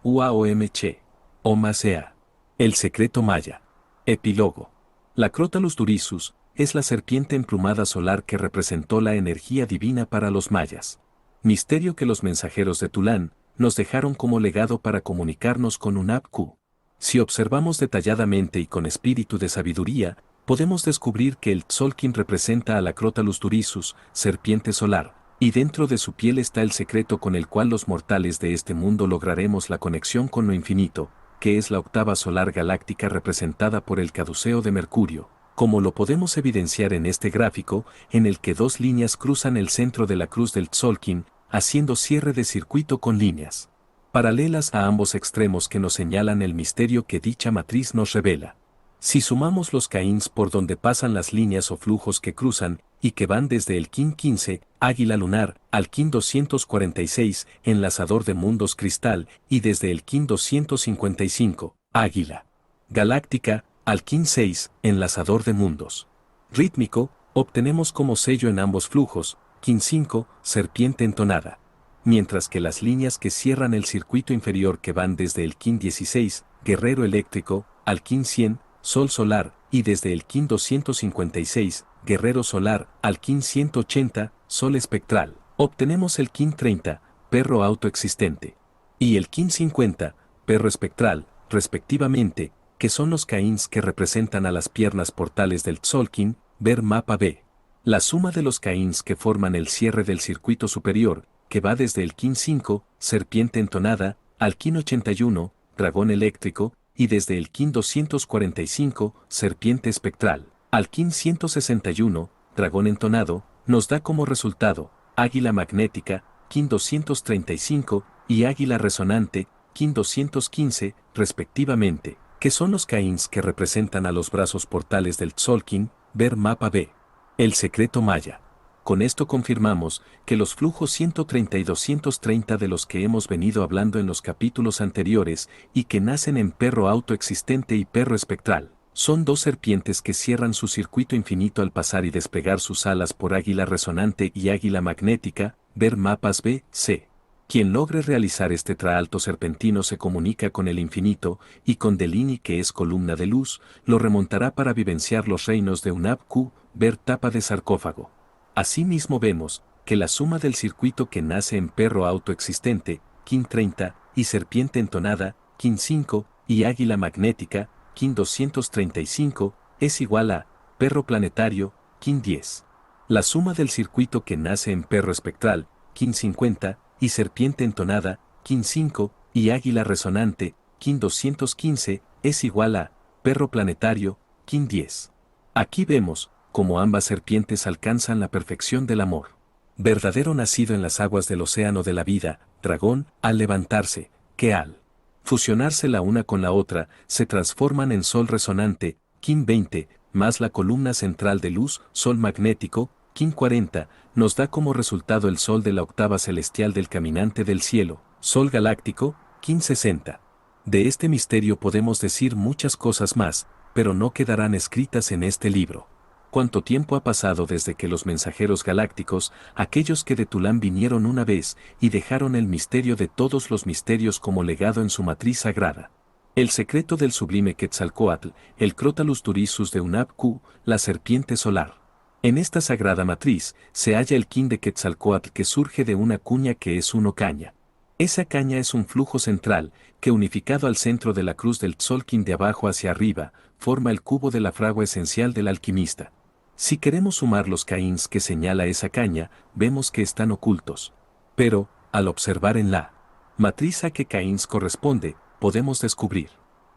Uaomche. Om Sea. El secreto maya. Epílogo. La Crotalus durisus es la serpiente emplumada solar que representó la energía divina para los mayas. Misterio que los mensajeros de Tulán nos dejaron como legado para comunicarnos con Unab-Ku. Si observamos detalladamente y con espíritu de sabiduría, podemos descubrir que el Tzolk'in representa a la Crotalus durisus, serpiente solar, y dentro de su piel está el secreto con el cual los mortales de este mundo lograremos la conexión con lo infinito, que es la octava solar galáctica representada por el caduceo de Mercurio, como lo podemos evidenciar en este gráfico, en el que dos líneas cruzan el centro de la cruz del Tzolk'in, haciendo cierre de circuito con líneas paralelas a ambos extremos que nos señalan el misterio que dicha matriz nos revela. Si sumamos los caíns por donde pasan las líneas o flujos que cruzan, y que van desde el Kin 15, águila lunar, al Kin 246, enlazador de mundos cristal, y desde el Kin 255, águila galáctica, al Kin 6, enlazador de mundos rítmico, obtenemos como sello en ambos flujos, Kin 5, serpiente entonada. Mientras que las líneas que cierran el circuito inferior que van desde el Kin 16, guerrero eléctrico, al Kin 100, sol solar, y desde el Kin 256, guerrero solar, al Kin 180, sol espectral, obtenemos el Kin 30, perro autoexistente, y el Kin 50, perro espectral, respectivamente, que son los Caíns que representan a las piernas portales del Tzolk'in, ver mapa B. La suma de los Caíns que forman el cierre del circuito superior, que va desde el Kin 5, serpiente entonada, al Kin 81, dragón eléctrico, y desde el Kin 245, serpiente espectral, al Kin 161, dragón entonado, nos da como resultado, águila magnética, Kin 235, y águila resonante, Kin 215, respectivamente, que son los Caíns que representan a los brazos portales del Tzolk'in, ver mapa B. El secreto maya. Con esto confirmamos que los flujos 130 y 230 de los que hemos venido hablando en los capítulos anteriores y que nacen en perro autoexistente y perro espectral, son dos serpientes que cierran su circuito infinito al pasar y despegar sus alas por águila resonante y águila magnética, ver mapas B, C. Quien logre realizar este traalto serpentino se comunica con el infinito, y con Delini, que es columna de luz, lo remontará para vivenciar los reinos de Unab-Q, ver tapa de sarcófago. Asimismo vemos que la suma del circuito que nace en perro autoexistente, Kin 30, y serpiente entonada, Kin 5, y águila magnética, Kin 235, es igual a perro planetario, Kin 10. La suma del circuito que nace en perro espectral, Kin 50, y serpiente entonada, Kin 5, y águila resonante, Kin 215, es igual a perro planetario, Kin 10. Aquí vemos cómo ambas serpientes alcanzan la perfección del amor. Verdadero nacido en las aguas del océano de la vida, dragón, al levantarse, que al fusionarse la una con la otra, se transforman en sol resonante, Kin 20, más la columna central de luz, sol magnético, Kin 40, nos da como resultado el sol de la octava celestial del caminante del cielo, sol galáctico, Kin 60. De este misterio podemos decir muchas cosas más, pero no quedarán escritas en este libro. ¿Cuánto tiempo ha pasado desde que los mensajeros galácticos, aquellos que de Tulán vinieron una vez y dejaron el misterio de todos los misterios como legado en su matriz sagrada? El secreto del sublime Quetzalcóatl, el Crotalus turisus de Unab-Q, la serpiente solar. En esta sagrada matriz se halla el Kin de Quetzalcóatl que surge de una cuña que es una caña. Esa caña es un flujo central, que unificado al centro de la cruz del Tzolk'in de abajo hacia arriba, forma el cubo de la fragua esencial del alquimista. Si queremos sumar los Caíns que señala esa caña, vemos que están ocultos. Pero, al observar en la matriz a que Caíns corresponde, podemos descubrir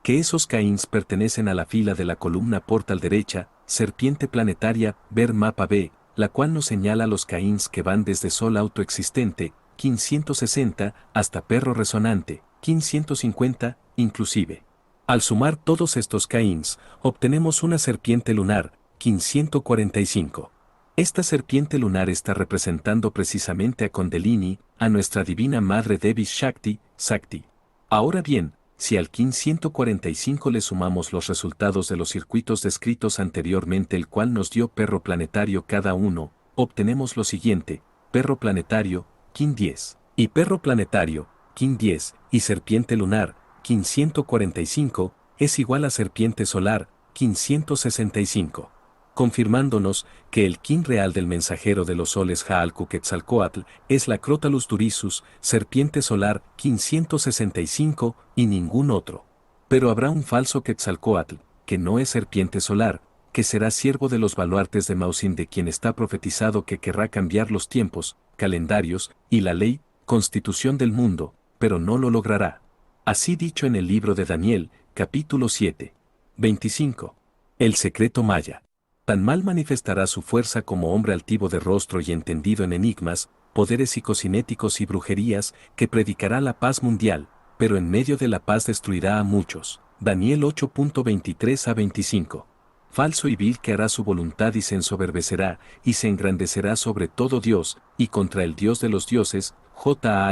que esos Caíns pertenecen a la fila de la columna portal derecha, serpiente planetaria, ver mapa B, la cual nos señala los Caíns que van desde sol autoexistente, Kin 160, hasta perro resonante, Kin 150, inclusive. Al sumar todos estos Caíns, obtenemos una serpiente lunar, Kin 145. Esta serpiente lunar está representando precisamente a Kundalini, a nuestra divina madre Devi Shakti, Sakti. Ahora bien, si al Kin 145 le sumamos los resultados de los circuitos descritos anteriormente, el cual nos dio perro planetario cada uno, obtenemos lo siguiente: perro planetario, Kin 10, y perro planetario, Kin 10, y serpiente lunar, Kin 145, es igual a serpiente solar, Kin 165. Confirmándonos que el Kin real del mensajero de los soles Jaalku Quetzalcóatl es la Crotalus turisus, serpiente solar, Kin 165, y ningún otro. Pero habrá un falso Quetzalcóatl, que no es serpiente solar, que será siervo de los baluartes de Mausin, de quien está profetizado que querrá cambiar los tiempos, calendarios, y la ley, constitución del mundo, pero no lo logrará. Así dicho en el libro de Daniel, capítulo 7. 25. El secreto maya. Tan mal manifestará su fuerza como hombre altivo de rostro y entendido en enigmas, poderes psicocinéticos y brujerías, que predicará la paz mundial, pero en medio de la paz destruirá a muchos. Daniel 8.23 a 25. Falso y vil que hará su voluntad y se ensoberbecerá, y se engrandecerá sobre todo Dios, y contra el Dios de los dioses,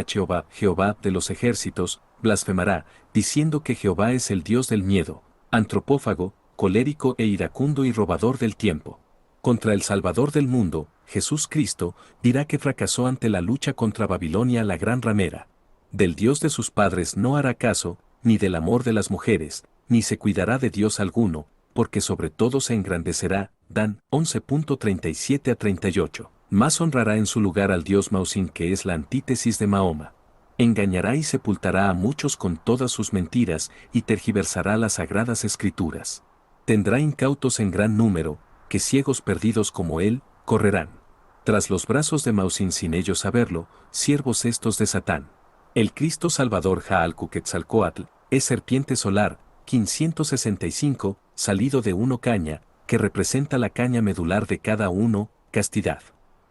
Jehová, Jehová de los ejércitos, blasfemará, diciendo que Jehová es el Dios del miedo, antropófago, colérico e iracundo y robador del tiempo. Contra el Salvador del mundo, Jesús Cristo, dirá que fracasó ante la lucha contra Babilonia la gran ramera. Del Dios de sus padres no hará caso, ni del amor de las mujeres, ni se cuidará de Dios alguno, porque sobre todo se engrandecerá. Dan 11.37 a 38. Más honrará en su lugar al Dios Mausin, que es la antítesis de Mahoma. Engañará y sepultará a muchos con todas sus mentiras y tergiversará las sagradas escrituras. Tendrá incautos en gran número, que ciegos perdidos como él, correrán. Tras los brazos de Mausin sin ellos saberlo, siervos estos de Satán. El Cristo Salvador Jaalcuquetzalcoatl es serpiente solar, 565, salido de uno caña, que representa la caña medular de cada uno, castidad.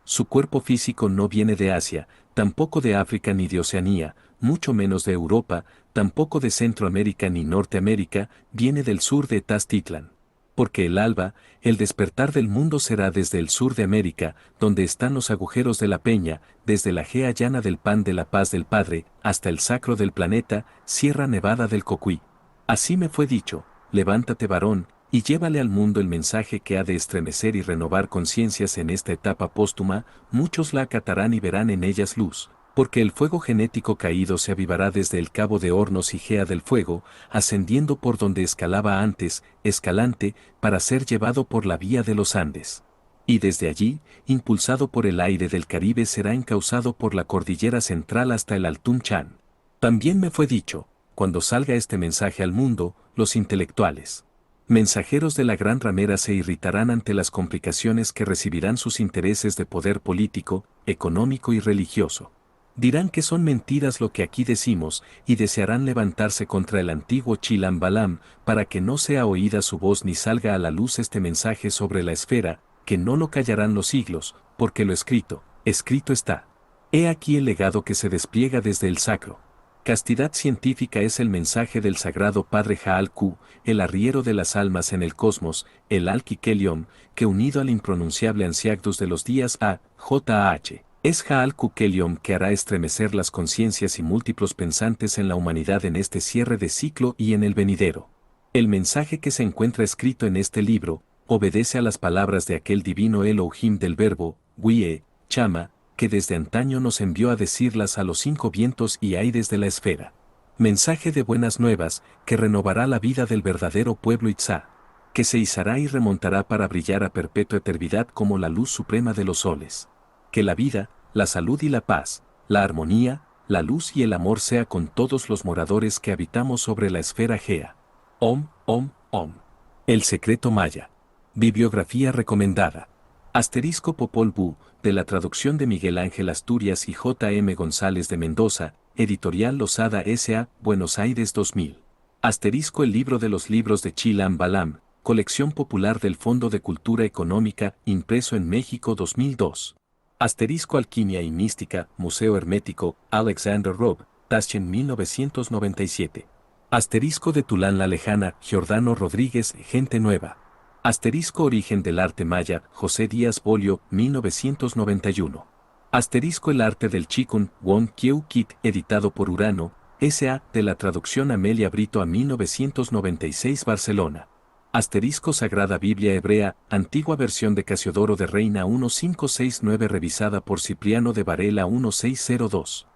Su cuerpo físico no viene de Asia, tampoco de África ni de Oceanía, mucho menos de Europa, tampoco de Centroamérica ni Norteamérica, viene del sur de Taztitlán. Porque el alba, el despertar del mundo será desde el sur de América, donde están los agujeros de la peña, desde la gea llana del pan de la paz del Padre, hasta el sacro del planeta, Sierra Nevada del Cocuy. Así me fue dicho, levántate varón, y llévale al mundo el mensaje que ha de estremecer y renovar conciencias en esta etapa póstuma, muchos la acatarán y verán en ellas luz, porque el fuego genético caído se avivará desde el cabo de Hornos y Gea del Fuego, ascendiendo por donde escalaba antes, Escalante, para ser llevado por la vía de los Andes. Y desde allí, impulsado por el aire del Caribe, será encauzado por la cordillera central hasta el Altum Chan. También me fue dicho, cuando salga este mensaje al mundo, los intelectuales, mensajeros de la gran ramera, se irritarán ante las complicaciones que recibirán sus intereses de poder político, económico y religioso. Dirán que son mentiras lo que aquí decimos, y desearán levantarse contra el antiguo Chilam Balam, para que no sea oída su voz ni salga a la luz este mensaje sobre la esfera, que no lo callarán los siglos, porque lo escrito, escrito está. He aquí el legado que se despliega desde el sacro. Castidad científica es el mensaje del sagrado Padre Jaalku, el arriero de las almas en el cosmos, el Alki-Keliom, que unido al impronunciable Ansiactus de los días a, J.H., es Jaalku-Keliom, que hará estremecer las conciencias y múltiplos pensantes en la humanidad en este cierre de ciclo y en el venidero. El mensaje que se encuentra escrito en este libro, obedece a las palabras de aquel divino Elohim del verbo, Wie, Chama, que desde antaño nos envió a decirlas a los 5 vientos y aires de la esfera. Mensaje de buenas nuevas, que renovará la vida del verdadero pueblo Itzá, que se izará y remontará para brillar a perpetua eternidad como la luz suprema de los soles. Que la vida, la salud y la paz, la armonía, la luz y el amor sea con todos los moradores que habitamos sobre la esfera Gea. Om, Om, Om. El secreto maya. Bibliografía recomendada. Asterisco Popol Vuh, de la traducción de Miguel Ángel Asturias y J. M. González de Mendoza, Editorial Losada S.A., Buenos Aires 2000. Asterisco El libro de los libros de Chilam Balam, colección popular del Fondo de Cultura Económica, impreso en México 2002. Asterisco Alquimia y Mística, Museo Hermético, Alexander Robb, Taschen 1997. Asterisco de Tulán la Lejana, Giordano Rodríguez, Gente Nueva. Asterisco Origen del arte maya, José Díaz Bolio, 1991. Asterisco El arte del Chikun, Won Kieu Kit, editado por Urano, S.A., de la traducción Amelia Brito a 1996 Barcelona. Asterisco Sagrada Biblia Hebrea, antigua versión de Casiodoro de Reina 1569 revisada por Cipriano de Varela 1602.